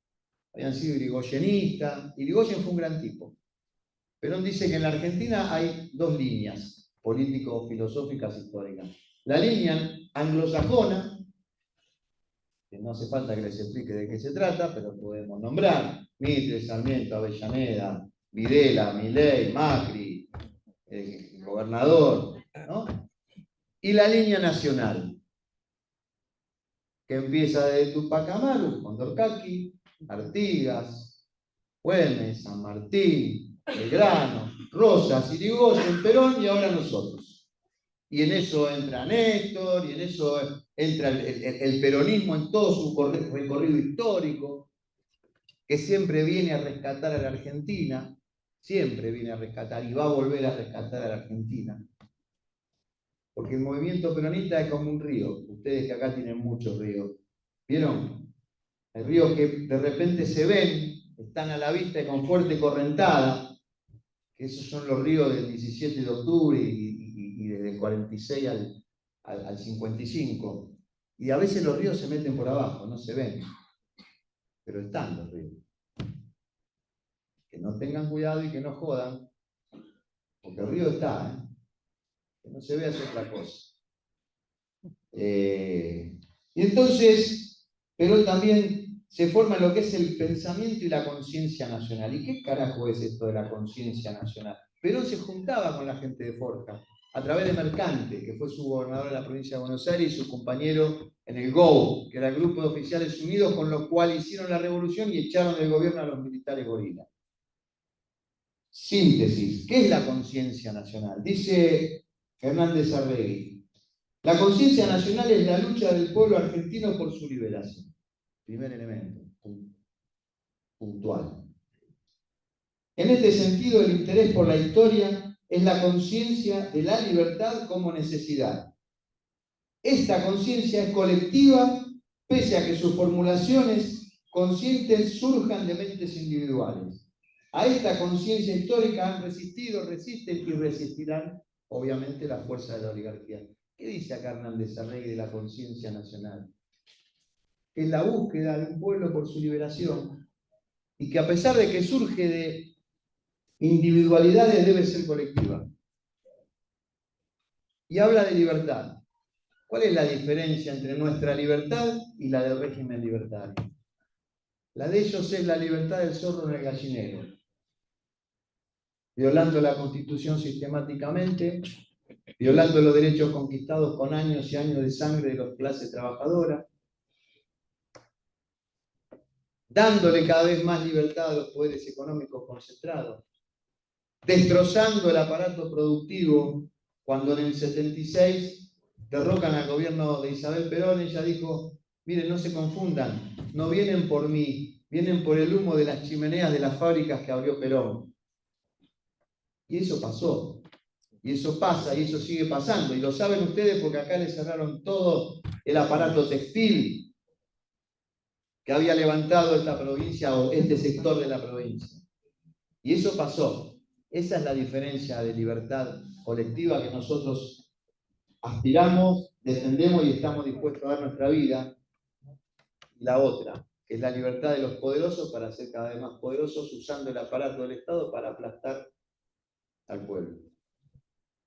Habían sido irigoyenistas. Irigoyen fue un gran tipo. Perón dice que en la Argentina hay dos líneas político-filosóficas históricas. La línea anglosajona, que no hace falta que les explique de qué se trata, pero podemos nombrar Mitre, Sarmiento, Avellaneda, Videla, Milei, Macri, el gobernador, ¿no? Y la línea nacional, que empieza desde Tupac Amaru, Condorcaqui, Artigas, Güemes, San Martín, Belgrano, Rosas, Irigoyen, Perón y ahora nosotros. Y en eso entra Néstor, y en eso entra el peronismo en todo su recorrido histórico, que siempre viene a rescatar a la Argentina, siempre viene a rescatar y va a volver a rescatar a la Argentina. Porque el movimiento peronista es como un río. Ustedes que acá tienen muchos ríos. ¿Vieron? Hay ríos que de repente se ven, están a la vista y con fuerte correntada. Esos son los ríos del 17 de octubre y desde el 46 al 55. Y a veces los ríos se meten por abajo, no se ven. Pero están los ríos. Que no tengan cuidado y que no jodan. Porque el río está, ¿eh? Que no se vea hacer otra cosa. Y entonces, pero también se forma lo que es el pensamiento y la conciencia nacional. ¿Y qué carajo es esto de la conciencia nacional? Perón se juntaba con la gente de Forja, a través de Mercante, que fue su gobernador en la provincia de Buenos Aires, y su compañero en el GOU, que era el Grupo de Oficiales Unidos, con lo cual hicieron la revolución y echaron del gobierno a los militares gorilas. Síntesis, ¿qué es la conciencia nacional? Dice Hernández Arregui: la conciencia nacional es la lucha del pueblo argentino por su liberación. Primer elemento, puntual. En este sentido, el interés por la historia es la conciencia de la libertad como necesidad. Esta conciencia es colectiva, pese a que sus formulaciones conscientes surjan de mentes individuales. A esta conciencia histórica han resistido, resisten y resistirán, obviamente, la fuerza de la oligarquía. ¿Qué dice acá Hernández Arregui de la conciencia nacional? Que es la búsqueda de un pueblo por su liberación y que a pesar de que surge de individualidades debe ser colectiva. Y habla de libertad. ¿Cuál es la diferencia entre nuestra libertad y la del régimen libertario? La de ellos es la libertad del zorro en el gallinero. violando la Constitución sistemáticamente, violando los derechos conquistados con años y años de sangre de las clases trabajadoras, dándole cada vez más libertad a los poderes económicos concentrados, destrozando el aparato productivo. Cuando en el 76 derrocan al gobierno de Isabel Perón, ella dijo: miren, no se confundan, no vienen por mí, vienen por el humo de las chimeneas de las fábricas que abrió Perón. Y eso pasó, y eso pasa, y eso sigue pasando, y lo saben ustedes porque acá les cerraron todo el aparato textil que había levantado esta provincia o este sector de la provincia. Y eso pasó. Esa es la diferencia de libertad colectiva que nosotros aspiramos, defendemos y estamos dispuestos a dar nuestra vida. Y la otra, que es la libertad de los poderosos para ser cada vez más poderosos, usando el aparato del Estado para aplastar al pueblo.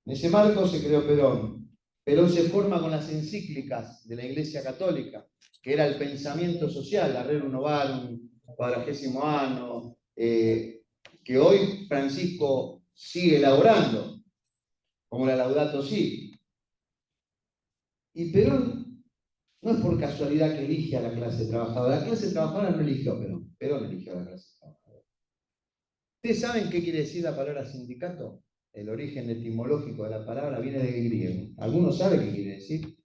En ese marco se creó Perón. Perón se forma con las encíclicas de la Iglesia Católica, que era el pensamiento social, la Rerum Novarum, Quadragésimo Anno, que hoy Francisco sigue elaborando, como la Laudato Si. Y Perón no es por casualidad que elige a la clase trabajadora. La clase trabajadora no eligió a Perón, Perón eligió a la clase trabajadora. ¿Ustedes saben qué quiere decir la palabra sindicato? El origen etimológico de la palabra viene del griego. ¿Alguno sabe qué quiere decir?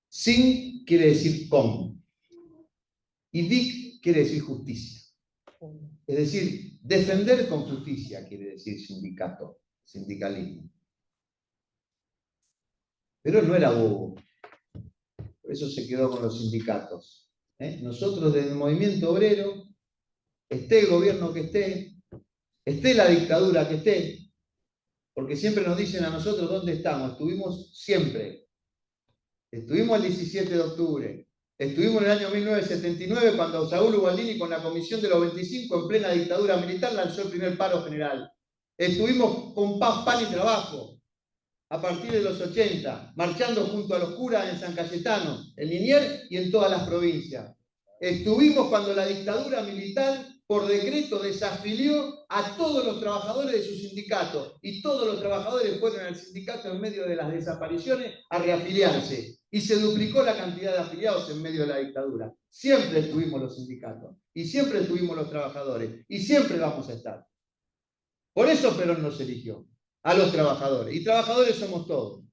Sin quiere decir con. Y dic quiere decir justicia. Es decir, defender con justicia quiere decir sindicato, sindicalismo. Pero no era bobo. Por eso se quedó con los sindicatos. Nosotros desde el movimiento obrero, esté el gobierno que esté la dictadura que esté, porque siempre nos dicen a nosotros dónde estamos. Estuvimos siempre. Estuvimos el 17 de octubre. Estuvimos en el año 1979 cuando Saúl Ubaldini con la Comisión de los 25 en plena dictadura militar lanzó el primer paro general. Estuvimos con paz, pan y trabajo a partir de los 80, marchando junto a los curas en San Cayetano, en Liniers y en todas las provincias. Estuvimos cuando la dictadura militar por decreto desafilió a todos los trabajadores de su sindicato y todos los trabajadores fueron al sindicato en medio de las desapariciones a reafiliarse y se duplicó la cantidad de afiliados en medio de la dictadura. Siempre estuvimos los sindicatos y siempre estuvimos los trabajadores y siempre vamos a estar. Por eso Perón nos eligió, a los trabajadores. Y trabajadores somos todos.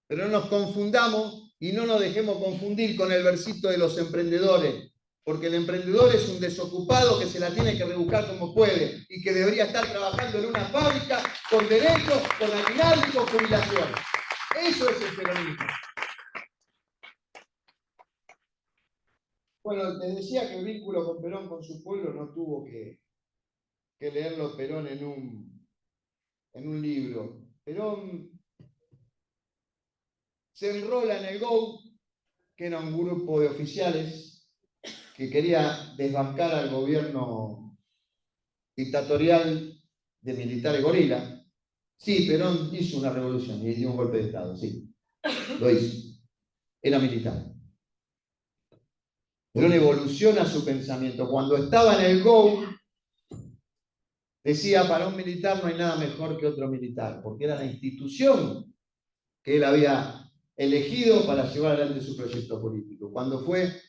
Pero no nos confundamos y no nos dejemos confundir con el versito de los emprendedores. Porque el emprendedor es un desocupado que se la tiene que rebuscar como puede y que debería estar trabajando en una fábrica con derechos, con aguinaldo y con jubilación. Eso es el peronismo. Bueno, les decía que el vínculo con Perón, con su pueblo, no tuvo que leerlo Perón en un libro. Perón se enrola en el GOU, que era un grupo de oficiales que quería desbancar al gobierno dictatorial de militares gorila. Sí, Perón hizo una revolución y dio un golpe de Estado, sí, lo hizo. Era militar. Perón evoluciona su pensamiento. Cuando estaba en el GOU, decía, para un militar no hay nada mejor que otro militar, porque era la institución que él había elegido para llevar adelante su proyecto político. Cuando fue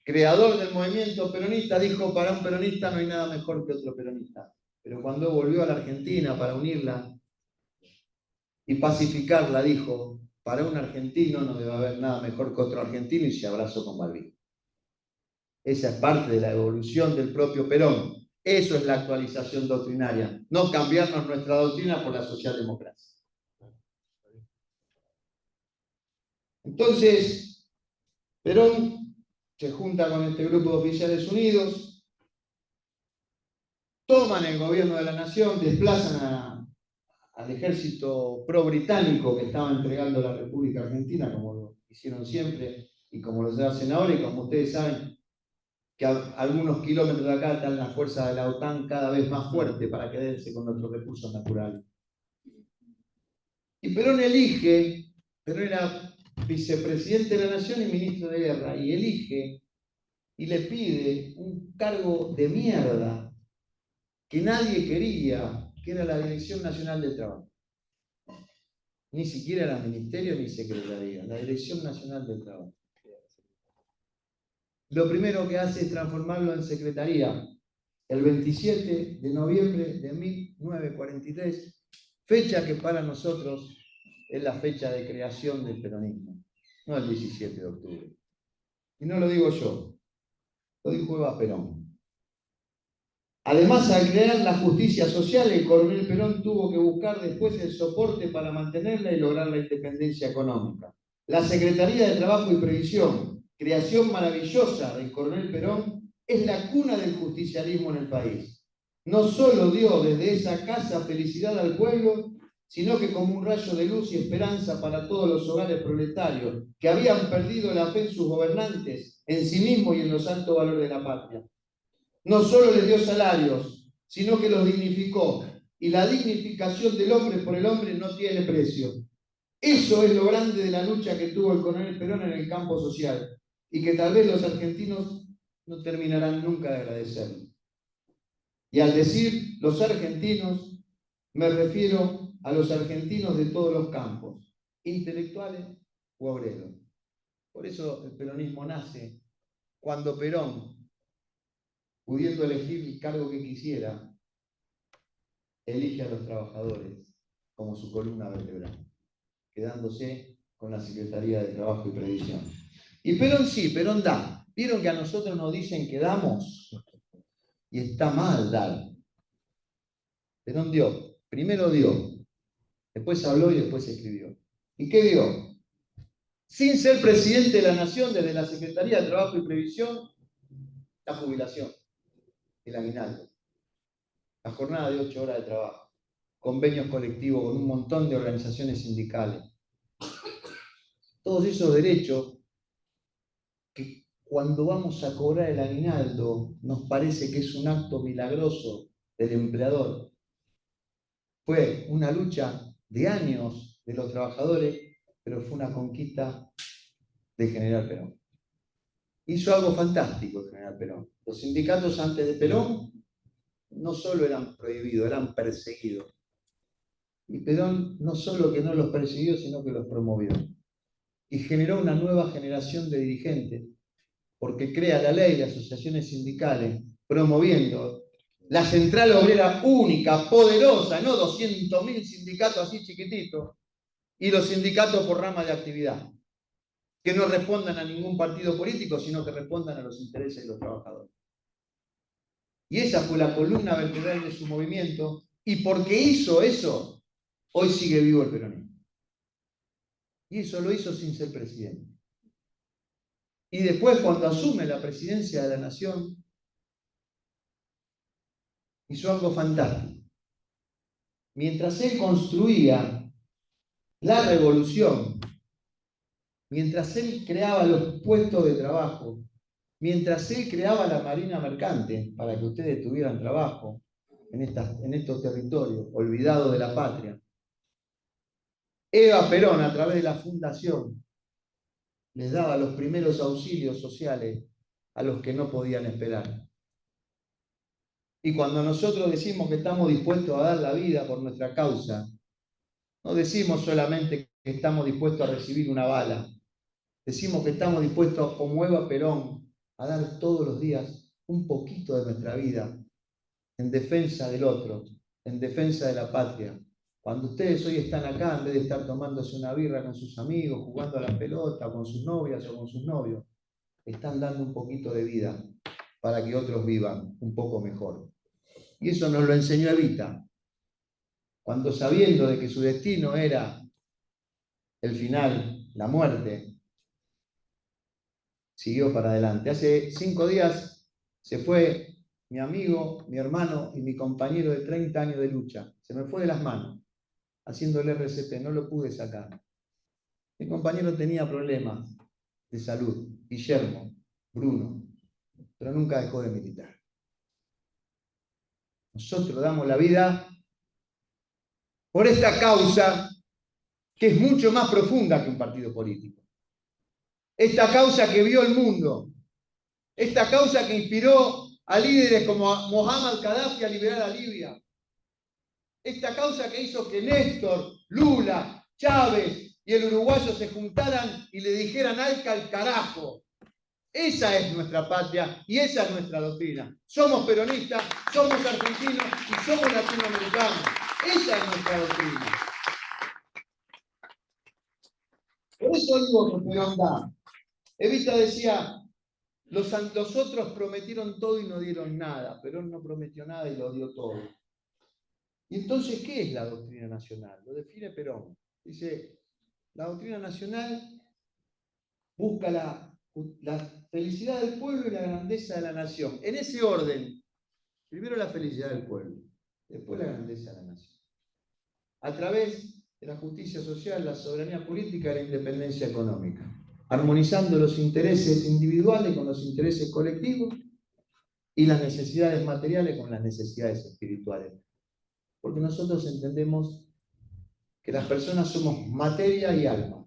creador del movimiento peronista, dijo, para un peronista no hay nada mejor que otro peronista. Pero cuando volvió a la Argentina para unirla y pacificarla, dijo, para un argentino no debe haber nada mejor que otro argentino, y se abrazó con Malvinas. Esa es parte de la evolución del propio Perón. Eso es la actualización doctrinaria, no cambiarnos nuestra doctrina por la socialdemocracia. Entonces, Perón se junta con este grupo de oficiales unidos, toman el gobierno de la nación, desplazan al ejército pro-británico que estaba entregando la República Argentina, como lo hicieron siempre y como lo hacen ahora, y como ustedes saben, que a algunos kilómetros de acá están las fuerzas de la OTAN cada vez más fuertes para quedarse con nuestros recursos naturales. Y Perón elige, Perón era vicepresidente de la Nación y ministro de Guerra, y elige y le pide un cargo de mierda que nadie quería, que era la Dirección Nacional del Trabajo. Ni siquiera era ministerio ni secretaría, la Dirección Nacional del Trabajo. Lo primero que hace es transformarlo en secretaría. El 27 de noviembre de 1943, fecha que para nosotros es la fecha de creación del peronismo, no el 17 de octubre. Y no lo digo yo, lo dijo Eva Perón. Además, al crear la justicia social, el coronel Perón tuvo que buscar después el soporte para mantenerla y lograr la independencia económica. La Secretaría de Trabajo y Previsión, creación maravillosa del coronel Perón, es la cuna del justicialismo en el país. No solo dio desde esa casa felicidad al pueblo, sino que como un rayo de luz y esperanza para todos los hogares proletarios que habían perdido la fe en sus gobernantes, en sí mismos y en los altos valores de la patria. No solo les dio salarios, sino que los dignificó. Y la dignificación del hombre por el hombre no tiene precio. Eso es lo grande de la lucha que tuvo el coronel Perón en el campo social y que tal vez los argentinos no terminarán nunca de agradecerlo. Y al decir los argentinos, me refiero a los argentinos de todos los campos, intelectuales o obreros. Por eso el peronismo nace cuando Perón, pudiendo elegir el cargo que quisiera, elige a los trabajadores como su columna vertebral, quedándose con la Secretaría de Trabajo y Previsión. Y Perón sí, Perón da. ¿Vieron que a nosotros nos dicen que damos? Y está mal dar. Perón dio. Primero dio. Después habló y después escribió. ¿Y qué dio? Sin ser presidente de la Nación, desde la Secretaría de Trabajo y Previsión, la jubilación, el aguinaldo, la jornada de 8 horas de trabajo, convenios colectivos con un montón de organizaciones sindicales. Todos esos derechos que cuando vamos a cobrar el aguinaldo nos parece que es un acto milagroso del empleador. Fue una lucha de años de los trabajadores, pero fue una conquista del general Perón. Hizo algo fantástico el general Perón. Los sindicatos antes de Perón no solo eran prohibidos, eran perseguidos. Y Perón no solo que no los persiguió, sino que los promovió. Y generó una nueva generación de dirigentes, porque crea la ley de asociaciones sindicales, promoviendo la central obrera única, poderosa, no 200.000 sindicatos así chiquititos, y los sindicatos por rama de actividad, que no respondan a ningún partido político, sino que respondan a los intereses de los trabajadores. Y esa fue la columna vertebral de su movimiento, y porque hizo eso, hoy sigue vivo el peronismo. Y eso lo hizo sin ser presidente. Y después, cuando asume la presidencia de la Nación, hizo algo fantástico. Mientras él construía la revolución, mientras él creaba los puestos de trabajo, mientras él creaba la marina mercante para que ustedes tuvieran trabajo en estos territorios olvidados de la patria, Eva Perón, a través de la fundación, les daba los primeros auxilios sociales a los que no podían esperar. Y cuando nosotros decimos que estamos dispuestos a dar la vida por nuestra causa, no decimos solamente que estamos dispuestos a recibir una bala, decimos que estamos dispuestos, como Eva Perón, a dar todos los días un poquito de nuestra vida en defensa del otro, en defensa de la patria. Cuando ustedes hoy están acá, en vez de estar tomándose una birra con sus amigos, jugando a la pelota, con sus novias o con sus novios, están dando un poquito de vida para que otros vivan un poco mejor. Y eso nos lo enseñó Evita, cuando sabiendo de que su destino era el final, la muerte, siguió para adelante. Hace 5 días se fue mi amigo, mi hermano y mi compañero de 30 años de lucha. Se me fue de las manos, haciendo el RCP, no lo pude sacar. Mi compañero tenía problemas de salud, Guillermo, Bruno, pero nunca dejó de militar. Nosotros damos la vida por esta causa que es mucho más profunda que un partido político. Esta causa que vio el mundo, esta causa que inspiró a líderes como Mohammad Gaddafi a liberar a Libia, Esta causa que hizo que Néstor, Lula, Chávez y el uruguayo se juntaran y le dijeran Alca al carajo. Esa es nuestra patria y esa es nuestra doctrina. Somos peronistas, somos argentinos y somos latinoamericanos. Esa es nuestra doctrina. Por eso digo que Perón da. Evita decía, los otros prometieron todo y no dieron nada. Perón no prometió nada y lo dio todo. Y entonces, ¿qué es la doctrina nacional? Lo define Perón. Dice, la doctrina nacional busca la felicidad del pueblo y la grandeza de la nación. En ese orden, primero la felicidad del pueblo, después la grandeza de la nación. A través de la justicia social, la soberanía política y la independencia económica. Armonizando los intereses individuales con los intereses colectivos y las necesidades materiales con las necesidades espirituales. Porque nosotros entendemos que las personas somos materia y alma.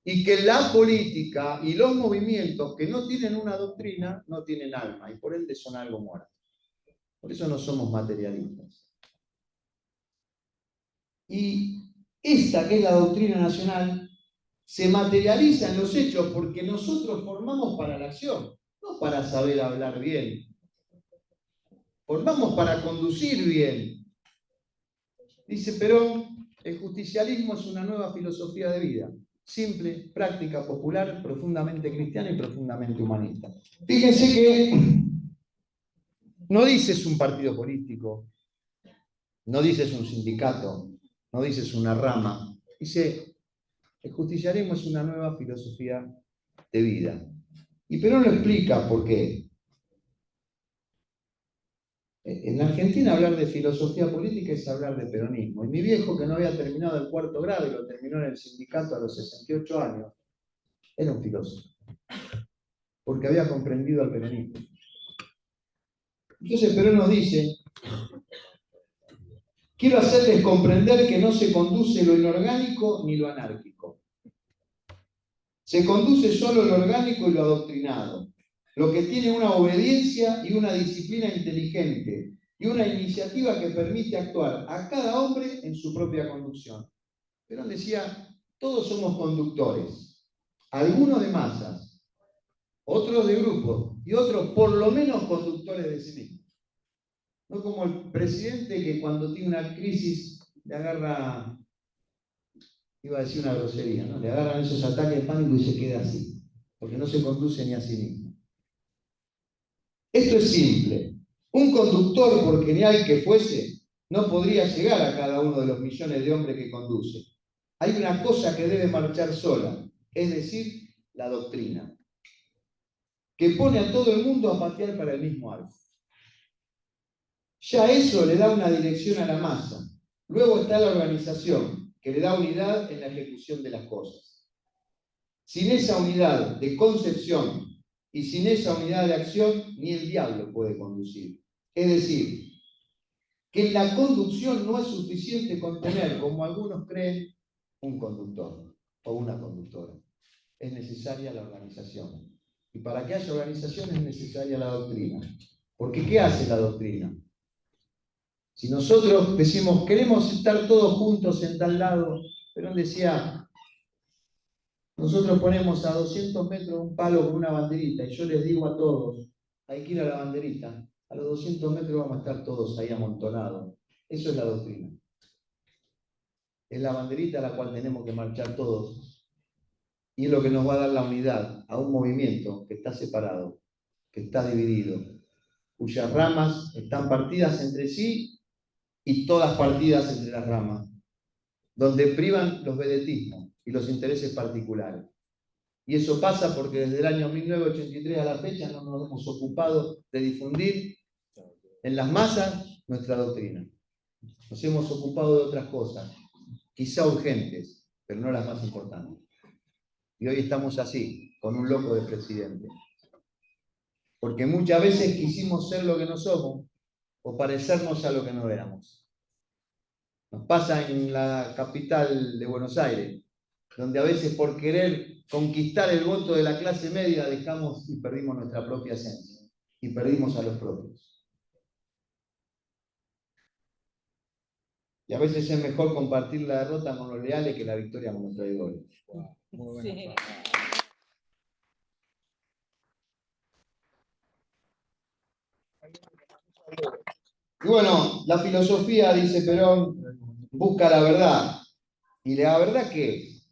Y que la política y los movimientos que no tienen una doctrina no tienen alma y por ende son algo muerto. Por eso no somos materialistas. Y esta que es la doctrina nacional se materializa en los hechos porque nosotros formamos para la acción, no para saber hablar bien. Formamos para conducir bien. Dice Perón, el justicialismo es una nueva filosofía de vida. Simple, práctica, popular, profundamente cristiana y profundamente humanista. Fíjense que no dices un partido político, no dices un sindicato, no dices una rama. Dice, el justicialismo es una nueva filosofía de vida. Y Perón lo explica por qué. En Argentina hablar de filosofía política es hablar de peronismo. Y mi viejo, que no había terminado el 4º grado y lo terminó en el sindicato a los 68 años, era un filósofo. Porque había comprendido al peronismo. Entonces Perón nos dice, quiero hacerles comprender que no se conduce lo inorgánico ni lo anárquico. Se conduce solo lo orgánico y lo adoctrinado, lo que tiene una obediencia y una disciplina inteligente y una iniciativa que permite actuar a cada hombre en su propia conducción. Perón decía, todos somos conductores, algunos de masas, otros de grupos y otros por lo menos conductores de sí mismos. No como el presidente que cuando tiene una crisis le agarra, iba a decir una grosería, ¿no? Le agarran esos ataques de pánico y se queda así, porque no se conduce ni a sí mismo. Esto es simple. Un conductor, por genial que fuese, no podría llegar a cada uno de los millones de hombres que conduce. Hay una cosa que debe marchar sola, es decir, la doctrina, que pone a todo el mundo a patear para el mismo arco. Ya eso le da una dirección a la masa. Luego está la organización, que le da unidad en la ejecución de las cosas. Sin esa unidad de concepción y sin esa unidad de acción, ni el diablo puede conducir. Es decir, que en la conducción no es suficiente con tener, como algunos creen, un conductor o una conductora. Es necesaria la organización. Y para que haya organización es necesaria la doctrina. Porque ¿qué hace la doctrina? Si nosotros decimos, queremos estar todos juntos en tal lado, Perón decía, nosotros ponemos a 200 metros un palo con una banderita y yo les digo a todos, hay que ir a la banderita, a los 200 metros vamos a estar todos ahí amontonados. Eso es la doctrina. Es la banderita a la cual tenemos que marchar todos. Y es lo que nos va a dar la unidad a un movimiento que está separado, que está dividido, cuyas ramas están partidas entre sí y todas partidas entre las ramas, donde privan los vedetismos y los intereses particulares. Y eso pasa porque desde el año 1983 a la fecha no nos hemos ocupado de difundir en las masas nuestra doctrina. Nos hemos ocupado de otras cosas, quizá urgentes, pero no las más importantes. Y hoy estamos así, con un loco de presidente. Porque muchas veces quisimos ser lo que no somos o parecernos a lo que no éramos. Nos pasa en la capital de Buenos Aires, donde a veces por querer conquistar el voto de la clase media dejamos y perdimos nuestra propia esencia y perdimos a los propios. Y a veces es mejor compartir la derrota con los leales que la victoria con los traidores. Wow, muy buena. Sí. Y bueno, la filosofía, dice Perón, busca la verdad. ¿Y la verdad qué es?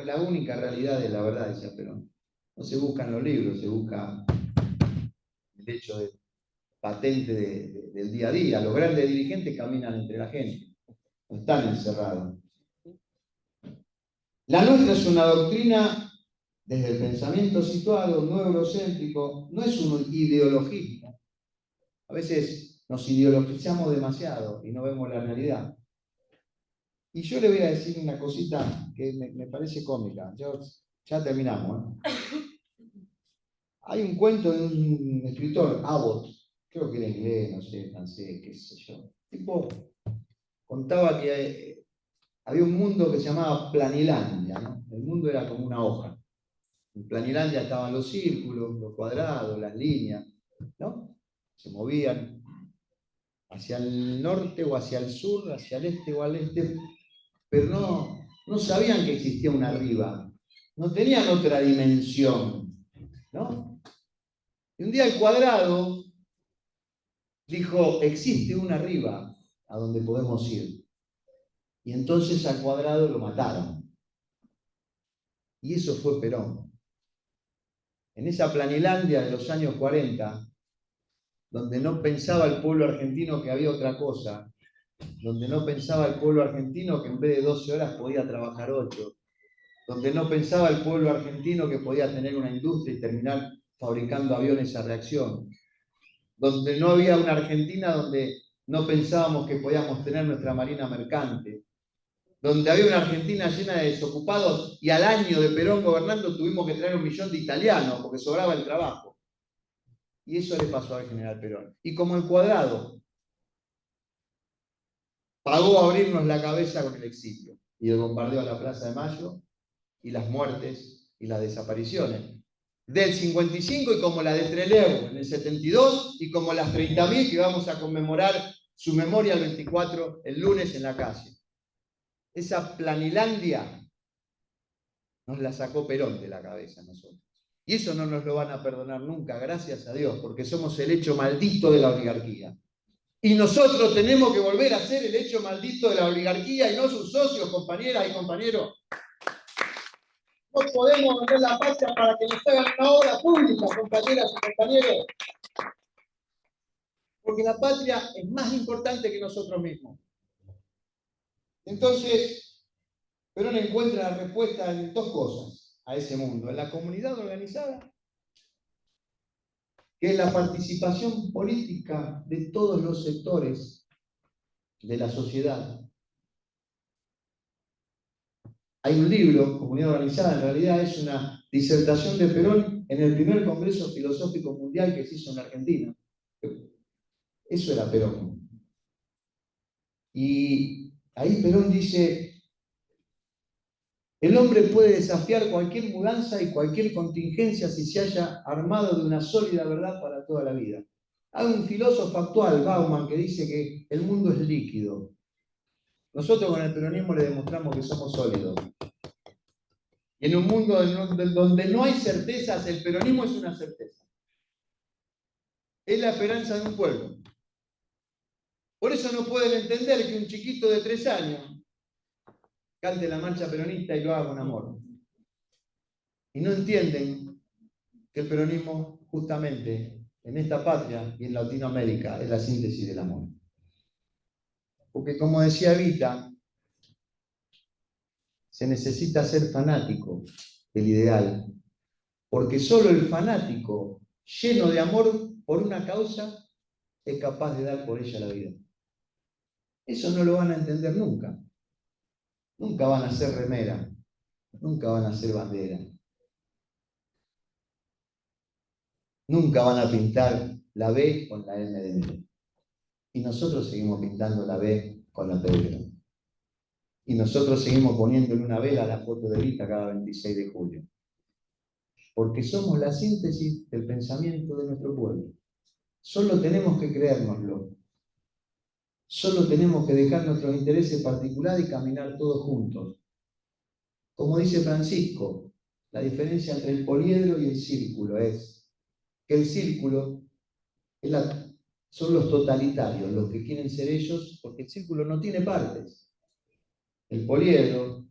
La única realidad es la verdad, decía Perón. No se busca en los libros, se busca el hecho de patente del día a día. Los grandes dirigentes caminan entre la gente, no están encerrados. La nuestra es una doctrina desde el pensamiento situado, no eurocéntrico, no es un ideologismo. A veces nos ideologizamos demasiado y no vemos la realidad. Y yo le voy a decir una cosita que me parece cómica. Ya terminamos. Hay un cuento de un escritor, Abbott, creo que era inglés, no sé, francés, qué sé yo. Tipo, contaba que había un mundo que se llamaba Planilandia, ¿no? El mundo era como una hoja. En Planilandia estaban los círculos, los cuadrados, las líneas, ¿no? Se movían hacia el norte o hacia el sur, hacia el este o al este, pero no sabían que existía una arriba, no tenían otra dimensión, ¿no? Y un día el cuadrado dijo, existe una arriba a donde podemos ir. Y entonces al cuadrado lo mataron. Y eso fue Perón. En esa Planilandia de los años 40, donde no pensaba el pueblo argentino que había otra cosa, donde no pensaba el pueblo argentino que en vez de 12 horas podía trabajar 8, donde no pensaba el pueblo argentino que podía tener una industria y terminar fabricando aviones a reacción, donde no había una Argentina donde no pensábamos que podíamos tener nuestra marina mercante, donde había una Argentina llena de desocupados y al año de Perón gobernando tuvimos que traer 1 millón de italianos porque sobraba el trabajo. Y eso le pasó al general Perón. Y como el cuadrado pagó abrirnos la cabeza con el exilio y el bombardeo a la Plaza de Mayo y las muertes y las desapariciones del 55 y como la de Trelew en el 72 y como las 30.000 que vamos a conmemorar su memoria el 24, el lunes en la calle. Esa Planilandia nos la sacó Perón de la cabeza a nosotros. Y eso no nos lo van a perdonar nunca, gracias a Dios, porque somos el hecho maldito de la oligarquía. Y nosotros tenemos que volver a ser el hecho maldito de la oligarquía y no sus socios, compañeras y compañeros. No podemos vender la patria para que nos hagan una obra pública, compañeras y compañeros. Porque la patria es más importante que nosotros mismos. Entonces, Perón encuentra la respuesta en 2 cosas a ese mundo. En la comunidad organizada, que es la participación política de todos los sectores de la sociedad. Hay un libro, Comunidad Organizada, en realidad es una disertación de Perón en el primer Congreso Filosófico Mundial que se hizo en Argentina. Eso era Perón. Y ahí Perón dice, el hombre puede desafiar cualquier mudanza y cualquier contingencia si se haya armado de una sólida verdad para toda la vida. Hay un filósofo actual, Bauman, que dice que el mundo es líquido. Nosotros con el peronismo le demostramos que somos sólidos. Y en un mundo donde no hay certezas, el peronismo es una certeza. Es la esperanza de un pueblo. Por eso no pueden entender que un chiquito de 3 años cante la marcha peronista y lo haga con amor. Y no entienden que el peronismo, justamente, en esta patria y en Latinoamérica, es la síntesis del amor. Porque como decía Evita, se necesita ser fanático del ideal, porque solo el fanático, lleno de amor por una causa, es capaz de dar por ella la vida. Eso no lo van a entender nunca. Nunca van a ser remera, nunca van a ser bandera. Nunca van a pintar la B con la M de Perón. Y nosotros seguimos pintando la B con la P de Perón. Y nosotros seguimos poniendo en una vela la foto de Evita cada 26 de julio. Porque somos la síntesis del pensamiento de nuestro pueblo. Solo tenemos que creérnoslo. Solo tenemos que dejar nuestros intereses particulares y caminar todos juntos. Como dice Francisco, la diferencia entre el poliedro y el círculo es que el círculo son los totalitarios, los que quieren ser ellos, porque el círculo no tiene partes. El poliedro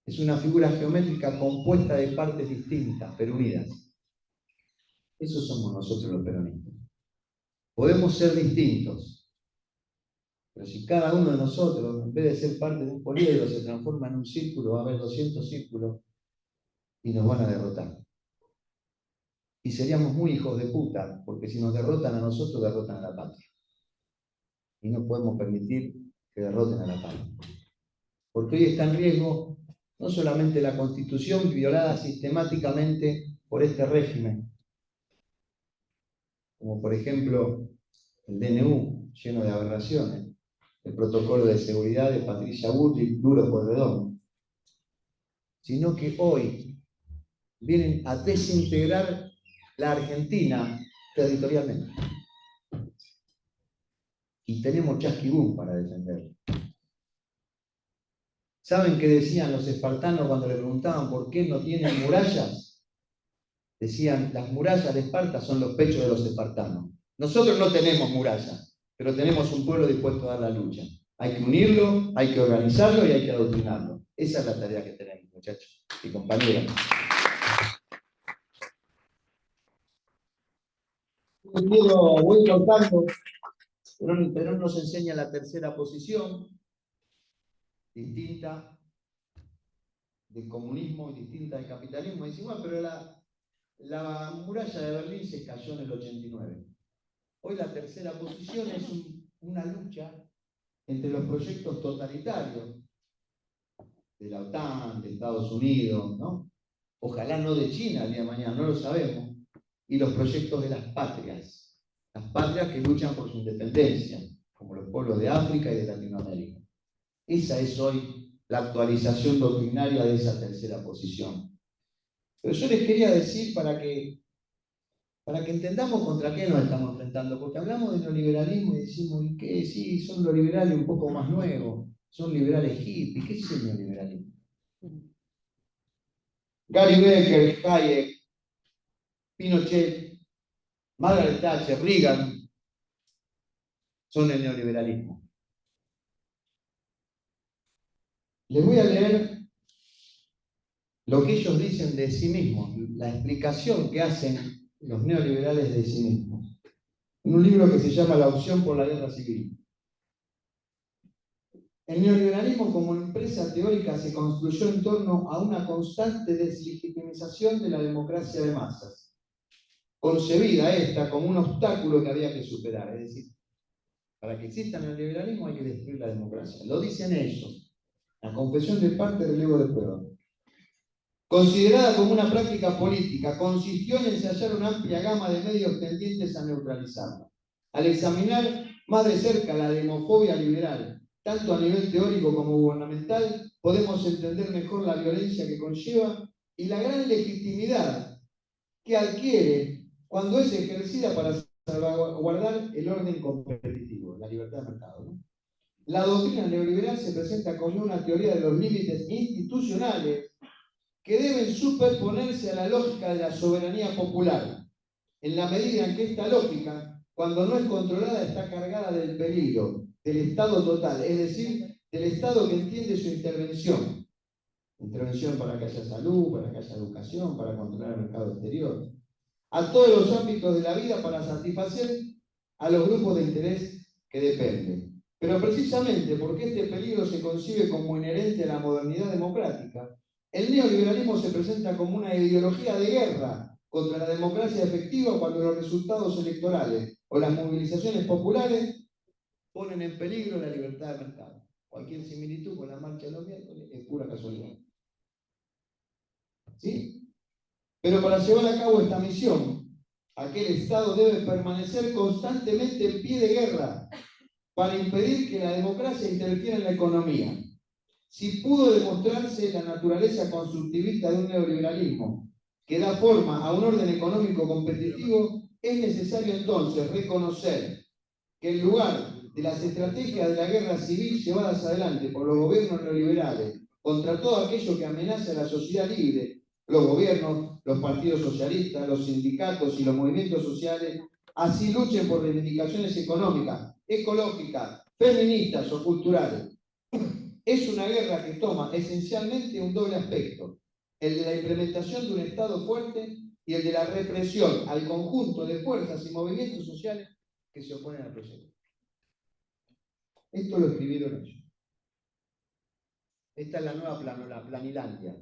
es una figura geométrica compuesta de partes distintas, pero unidas. Esos somos nosotros los peronistas. Podemos ser distintos, pero si cada uno de nosotros, en vez de ser parte de un poliedro, se transforma en un círculo, va a haber 200 círculos y nos van a derrotar. Y seríamos muy hijos de puta, porque si nos derrotan a nosotros, derrotan a la patria. Y no podemos permitir que derroten a la patria. Porque hoy está en riesgo no solamente la Constitución violada sistemáticamente por este régimen, como por ejemplo el DNU, lleno de aberraciones, el protocolo de seguridad de Patricia Bullrich, duro por redondo, sino que hoy vienen a desintegrar la Argentina territorialmente. Y tenemos chasquibum para defenderlo. ¿Saben qué decían los espartanos cuando le preguntaban por qué no tienen murallas? Decían, las murallas de Esparta son los pechos de los espartanos. Nosotros no tenemos murallas, pero tenemos un pueblo dispuesto a dar la lucha. Hay que unirlo, hay que organizarlo y hay que adoctrinarlo. Esa es la tarea que tenemos, muchachos y compañeros. Voy contando. Perón nos enseña la tercera posición, distinta del comunismo y distinta del capitalismo. Y dice, bueno, pero la muralla de Berlín se cayó en el 89. Hoy la tercera posición es una lucha entre los proyectos totalitarios de la OTAN, de Estados Unidos, ¿no? Ojalá no de China el día de mañana, no lo sabemos, y los proyectos de las patrias que luchan por su independencia, como los pueblos de África y de Latinoamérica. Esa es hoy la actualización doctrinaria de esa tercera posición. Pero yo les quería decir para que entendamos contra qué nos estamos enfrentando, porque hablamos de neoliberalismo y decimos, ¿y qué? Sí, son los liberales un poco más nuevos, son liberales hippies, ¿qué es el neoliberalismo? Gary Becker, Hayek, Pinochet, Margaret Thatcher, Reagan, son el neoliberalismo. Les voy a leer lo que ellos dicen de sí mismos, la explicación que hacen los neoliberales de sí mismos, en un libro que se llama La opción por la guerra civil. El neoliberalismo como empresa teórica se construyó en torno a una constante deslegitimización de la democracia de masas, concebida esta como un obstáculo que había que superar. Es decir, para que exista el neoliberalismo hay que destruir la democracia. Lo dicen ellos. La confesión de parte del ego de Perón. Considerada como una práctica política, consistió en ensayar una amplia gama de medios tendientes a neutralizarla. Al examinar más de cerca la demofobia liberal, tanto a nivel teórico como gubernamental, podemos entender mejor la violencia que conlleva y la gran legitimidad que adquiere cuando es ejercida para salvaguardar el orden competitivo, la libertad de mercado, ¿no? La doctrina neoliberal se presenta como una teoría de los límites institucionales que deben superponerse a la lógica de la soberanía popular, en la medida en que esta lógica, cuando no es controlada, está cargada del peligro del Estado total, es decir, del Estado que entiende su intervención. Intervención para que haya salud, para que haya educación, para controlar el mercado exterior. A todos los ámbitos de la vida para satisfacer a los grupos de interés que dependen. Pero precisamente porque este peligro se concibe como inherente a la modernidad democrática, el neoliberalismo se presenta como una ideología de guerra contra la democracia efectiva cuando los resultados electorales o las movilizaciones populares ponen en peligro la libertad de mercado. Cualquier similitud con la marcha de los miércoles es pura casualidad. ¿Sí? Pero para llevar a cabo esta misión, aquel Estado debe permanecer constantemente en pie de guerra para impedir que la democracia interfiera en la economía. Si pudo demostrarse la naturaleza constructivista de un neoliberalismo que da forma a un orden económico competitivo, es necesario entonces reconocer que en lugar de las estrategias de la guerra civil llevadas adelante por los gobiernos neoliberales contra todo aquello que amenaza a la sociedad libre, los gobiernos, los partidos socialistas, los sindicatos y los movimientos sociales, así luchen por reivindicaciones económicas, ecológicas, feministas o culturales. Es una guerra que toma esencialmente un doble aspecto, el de la implementación de un Estado fuerte y el de la represión al conjunto de fuerzas y movimientos sociales que se oponen al proyecto. Esto lo escribieron ellos. Esta es la nueva Planilandia.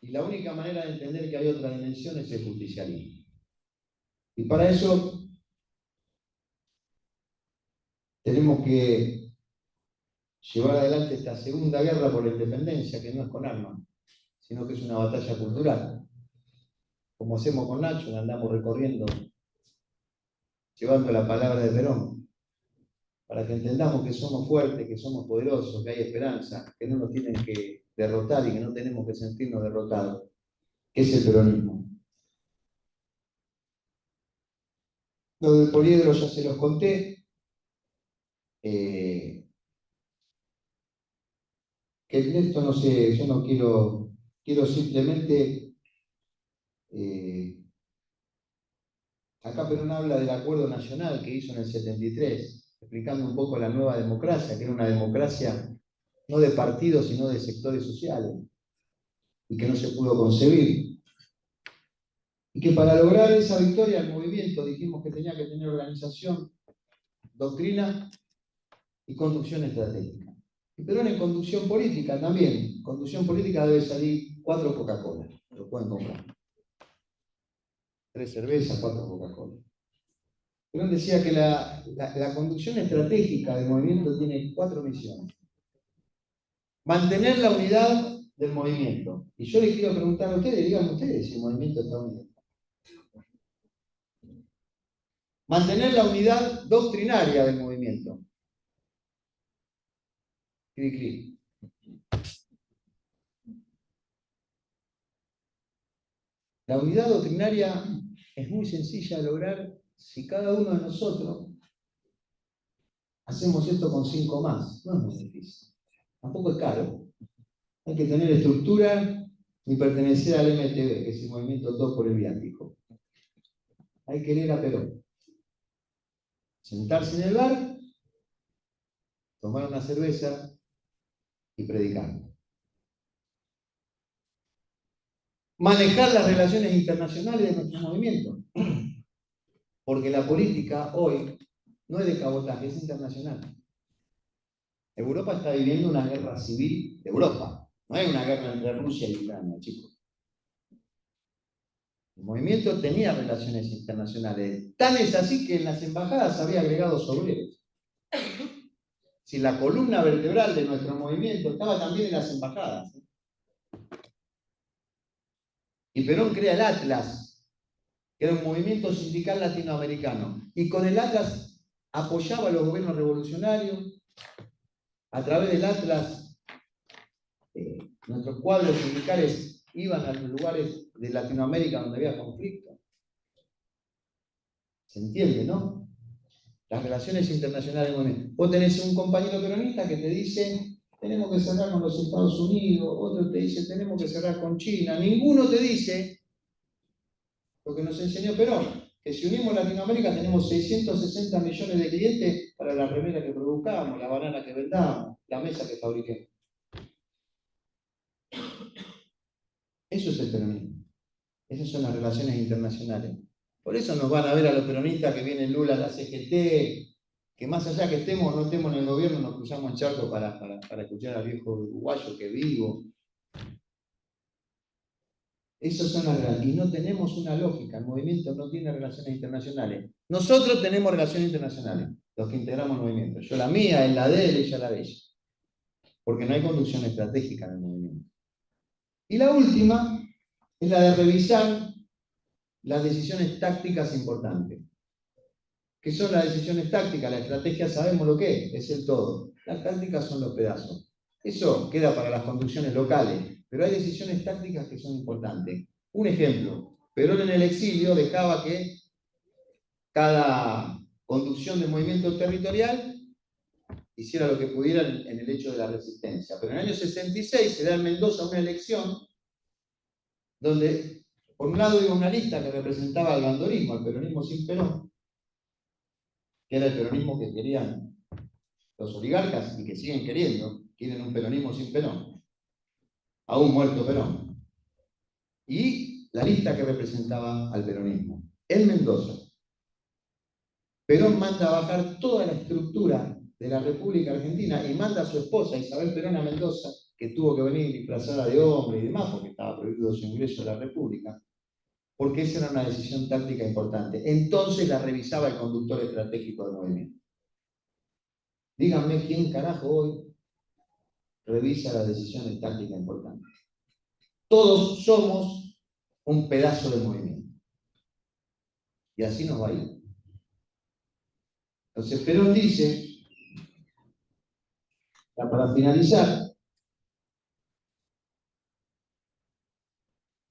Y la única manera de entender que hay otra dimensión es el justicialismo. Y para eso tenemos que llevar adelante esta segunda guerra por la independencia, que no es con armas, sino que es una batalla cultural. Como hacemos con Nacho, andamos recorriendo, llevando la palabra de Perón, para que entendamos que somos fuertes, que somos poderosos, que hay esperanza, que no nos tienen que derrotar y que no tenemos que sentirnos derrotados, que es el peronismo. Lo del poliedro ya se los conté. Que esto no sé, yo no quiero simplemente, acá Perón habla del acuerdo nacional que hizo en el 73, explicando un poco la nueva democracia, que era una democracia no de partidos, sino de sectores sociales, y que no se pudo concebir. Y que para lograr esa victoria el movimiento dijimos que tenía que tener organización, doctrina y conducción estratégica. Y Perón en conducción política también. Conducción política debe salir 4 Coca-Cola, lo pueden comprar. 3 cervezas, 4 Coca-Cola. Perón decía que la conducción estratégica del movimiento tiene 4 misiones. Mantener la unidad del movimiento. Y yo les quiero preguntar a ustedes, díganme ustedes si el movimiento está unido. Mantener la unidad doctrinaria del movimiento. Clic, clic. La unidad doctrinaria es muy sencilla de lograr si cada uno de nosotros hacemos esto con 5 más. No es muy difícil. Tampoco es caro. Hay que tener estructura y pertenecer al MTV, que es el movimiento Todos por el Viático. Hay que leer a Perón. Sentarse en el bar, tomar una cerveza y predicar. Manejar las relaciones internacionales de nuestro movimiento. Porque la política hoy no es de cabotaje, es internacional. Europa está viviendo una guerra civil de Europa. No hay una guerra entre Rusia y Ucrania, chicos. El movimiento tenía relaciones internacionales. Tan es así que en las embajadas había agregados obreros. Si la columna vertebral de nuestro movimiento estaba también en las embajadas. Y Perón crea el Atlas, que era un movimiento sindical latinoamericano. Y con el Atlas apoyaba a los gobiernos revolucionarios. A través del Atlas, nuestros cuadros sindicales iban a los lugares de Latinoamérica donde había conflicto. ¿Se entiende, no? Las relaciones internacionales. Vos tenés un compañero peronista que te dice, tenemos que cerrar con los Estados Unidos, otro te dice, tenemos que cerrar con China. Ninguno te dice, lo que nos enseñó Perón, que si unimos Latinoamérica tenemos 660 millones de clientes para la remera que produzcamos, la banana que vendamos, la mesa que fabriquemos. Eso es el peronismo. Esas son las relaciones internacionales. Por eso nos van a ver a los peronistas que vienen Lula a la CGT, que más allá que estemos o no estemos en el gobierno, nos cruzamos en charco para escuchar al viejo uruguayo que vivo. Esas son las relaciones. Y no tenemos una lógica. El movimiento no tiene relaciones internacionales. Nosotros tenemos relaciones internacionales, los que integramos el movimiento. Yo la mía, él la de él, ella la de ella. Porque no hay conducción estratégica en el movimiento. Y la última es la de revisar las decisiones tácticas importantes. ¿Qué son las decisiones tácticas? La estrategia sabemos lo que es el todo. Las tácticas son los pedazos. Eso queda para las conducciones locales, pero hay decisiones tácticas que son importantes. Un ejemplo, Perón en el exilio dejaba que cada conducción del movimiento territorial, hiciera lo que pudiera en el hecho de la resistencia. Pero en el año 66 se da en Mendoza una elección donde, por un lado, iba una lista que representaba al bandorismo, al peronismo sin Perón, que era el peronismo que querían los oligarcas y que siguen queriendo, quieren un peronismo sin Perón, aún muerto Perón, y la lista que representaba al peronismo. En Mendoza, Perón manda a bajar toda la estructura de la República Argentina y manda a su esposa Isabel Perón a Mendoza, que tuvo que venir disfrazada de hombre y demás, porque estaba prohibido su ingreso a la República, porque esa era una decisión táctica importante. Entonces la revisaba el conductor estratégico del movimiento. Díganme quién carajo hoy revisa las decisiones tácticas importantes. Todos somos un pedazo de movimiento. Y así nos va a ir. Entonces Perón dice, para finalizar,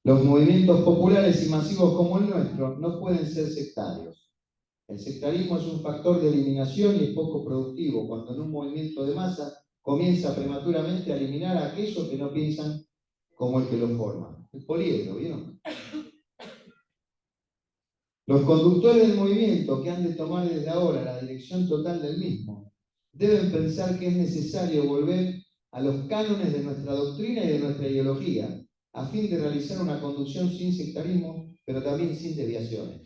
los movimientos populares y masivos como el nuestro no pueden ser sectarios. El sectarismo es un factor de eliminación y es poco productivo cuando en un movimiento de masa comienza prematuramente a eliminar a aquellos que no piensan como el que lo forma. El poliedro, ¿vieron? Los conductores del movimiento que han de tomar desde ahora la dirección total del mismo deben pensar que es necesario volver a los cánones de nuestra doctrina y de nuestra ideología, a fin de realizar una conducción sin sectarismo, pero también sin desviaciones.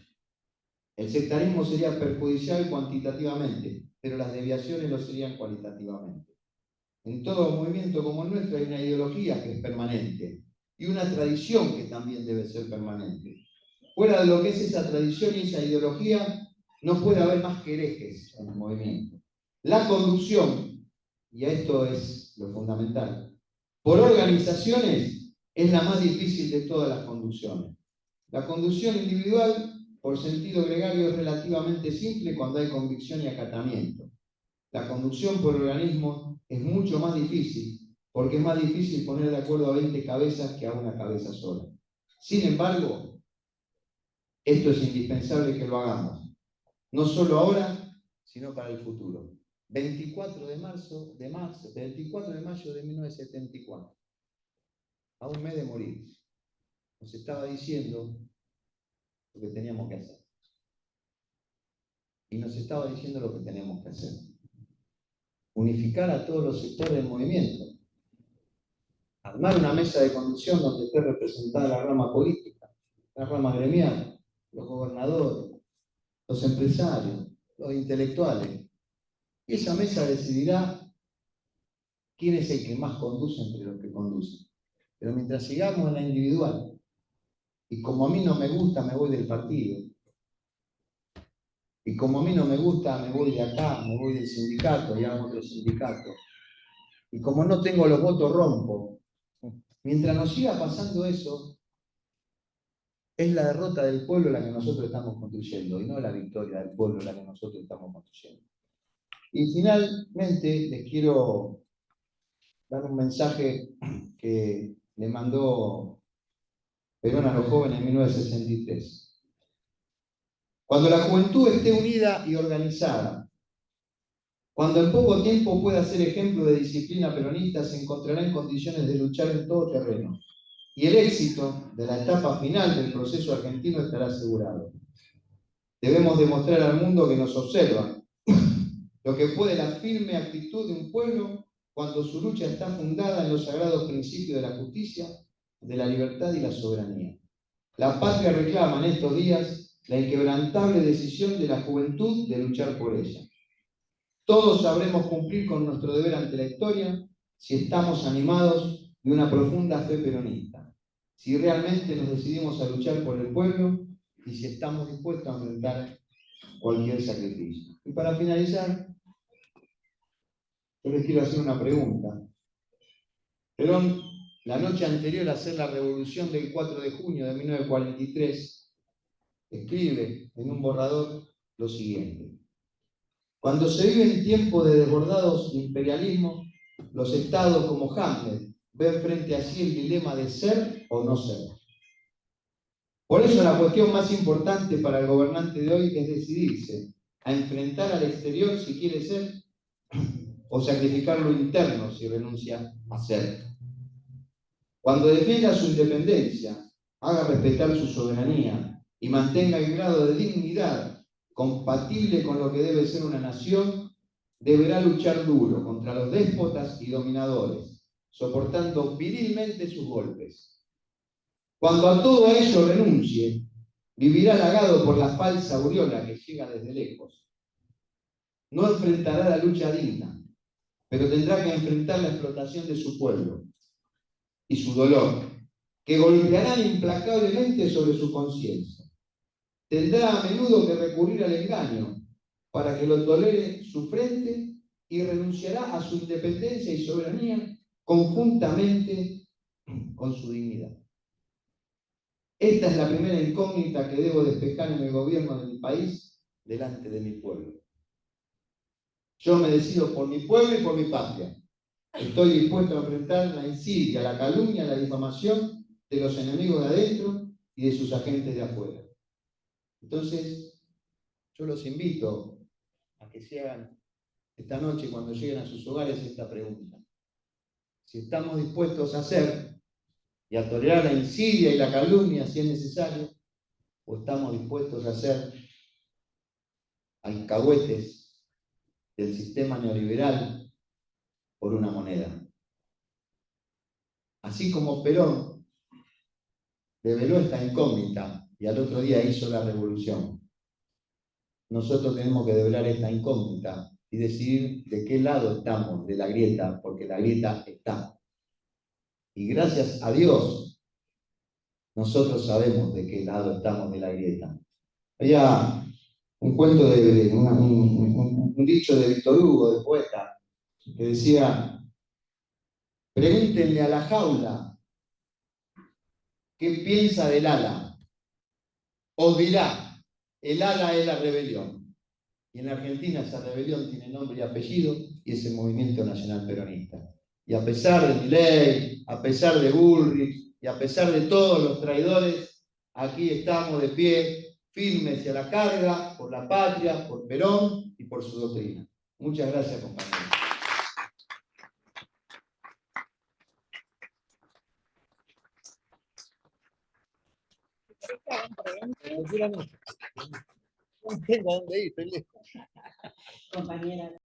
El sectarismo sería perjudicial cuantitativamente, pero las desviaciones lo serían cualitativamente. En todo movimiento como el nuestro hay una ideología que es permanente y una tradición que también debe ser permanente. Fuera de lo que es esa tradición y esa ideología, no puede haber más que herejes en el movimiento. La conducción, y esto es lo fundamental, por organizaciones es la más difícil de todas las conducciones. La conducción individual, por sentido gregario, es relativamente simple cuando hay convicción y acatamiento. La conducción por organismos es mucho más difícil, porque es más difícil poner de acuerdo a 20 cabezas que a una cabeza sola. Sin embargo, esto es indispensable que lo hagamos, no solo ahora, sino para el futuro. 24 de mayo de 1974, a un mes de morir, nos estaba diciendo lo que teníamos que hacer. Y nos estaba diciendo lo que teníamos que hacer. Unificar a todos los sectores del movimiento. Armar una mesa de conducción donde esté representada la rama política, la rama gremial, los gobernadores, los empresarios, los intelectuales. Y esa mesa decidirá quién es el que más conduce entre los que conducen. Pero mientras sigamos en la individual, y como a mí no me gusta, me voy del partido. Y como a mí no me gusta, me voy de acá, me voy del sindicato y hago otro sindicato. Y como no tengo los votos, rompo. Mientras nos siga pasando eso, es la derrota del pueblo la que nosotros estamos construyendo, y no la victoria del pueblo la que nosotros estamos construyendo. Y finalmente les quiero dar un mensaje que le mandó Perón a los jóvenes en 1963. Cuando la juventud esté unida y organizada, cuando en poco tiempo pueda ser ejemplo de disciplina peronista, se encontrará en condiciones de luchar en todo terreno. Y el éxito de la etapa final del proceso argentino estará asegurado. Debemos demostrar al mundo que nos observa lo que puede la firme actitud de un pueblo cuando su lucha está fundada en los sagrados principios de la justicia, de la libertad y la soberanía. La patria reclama en estos días la inquebrantable decisión de la juventud de luchar por ella. Todos sabremos cumplir con nuestro deber ante la historia si estamos animados de una profunda fe peronista, si realmente nos decidimos a luchar por el pueblo y si estamos dispuestos a enfrentar cualquier sacrificio. Y para finalizar, yo les quiero hacer una pregunta. Perón, la noche anterior a hacer la revolución del 4 de junio de 1943, escribe en un borrador lo siguiente. Cuando se vive en tiempos de desbordados imperialismos, los estados como Hamlet ven frente a sí el dilema de ser o no ser. Por eso la cuestión más importante para el gobernante de hoy es decidirse a enfrentar al exterior si quiere ser, o sacrificar lo interno si renuncia a ser. Cuando defienda su independencia, haga respetar su soberanía y mantenga el grado de dignidad compatible con lo que debe ser una nación, deberá luchar duro contra los déspotas y dominadores, soportando virilmente sus golpes. Cuando a todo ello renuncie, vivirá halagado por la falsa aureola que llega desde lejos. No enfrentará la lucha digna, pero tendrá que enfrentar la explotación de su pueblo y su dolor, que golpearán implacablemente sobre su conciencia. Tendrá a menudo que recurrir al engaño para que lo tolere su frente y renunciará a su independencia y soberanía conjuntamente con su dignidad. Esta es la primera incógnita que debo despejar en el gobierno de mi país delante de mi pueblo. Yo me decido por mi pueblo y por mi patria. Estoy dispuesto a enfrentar la insidia, la calumnia, la difamación de los enemigos de adentro y de sus agentes de afuera. Entonces, yo los invito a que se hagan esta noche, cuando lleguen a sus hogares, esta pregunta. Si estamos dispuestos a hacer y a tolerar la insidia y la calumnia si es necesario, o estamos dispuestos a ser alcahuetes del sistema neoliberal por una moneda. Así como Perón develó esta incógnita y al otro día hizo la revolución, nosotros tenemos que develar esta incógnita y decidir de qué lado estamos de la grieta, porque la grieta está. Y gracias a Dios, nosotros sabemos de qué lado estamos de la grieta. Había un cuento un dicho de Víctor Hugo, de poeta, que decía: pregúntenle a la jaula qué piensa del ala. Os dirá, el ala es la rebelión. Y en la Argentina esa rebelión tiene nombre y apellido, y es el Movimiento Nacional Peronista. Y a pesar de Milei, a pesar de Bullrich, y a pesar de todos los traidores, aquí estamos de pie, firmes y a la carga, por la patria, por Perón y por su doctrina. Muchas gracias, compañeros. No tengo dónde ir, estoy lejos. Compañera.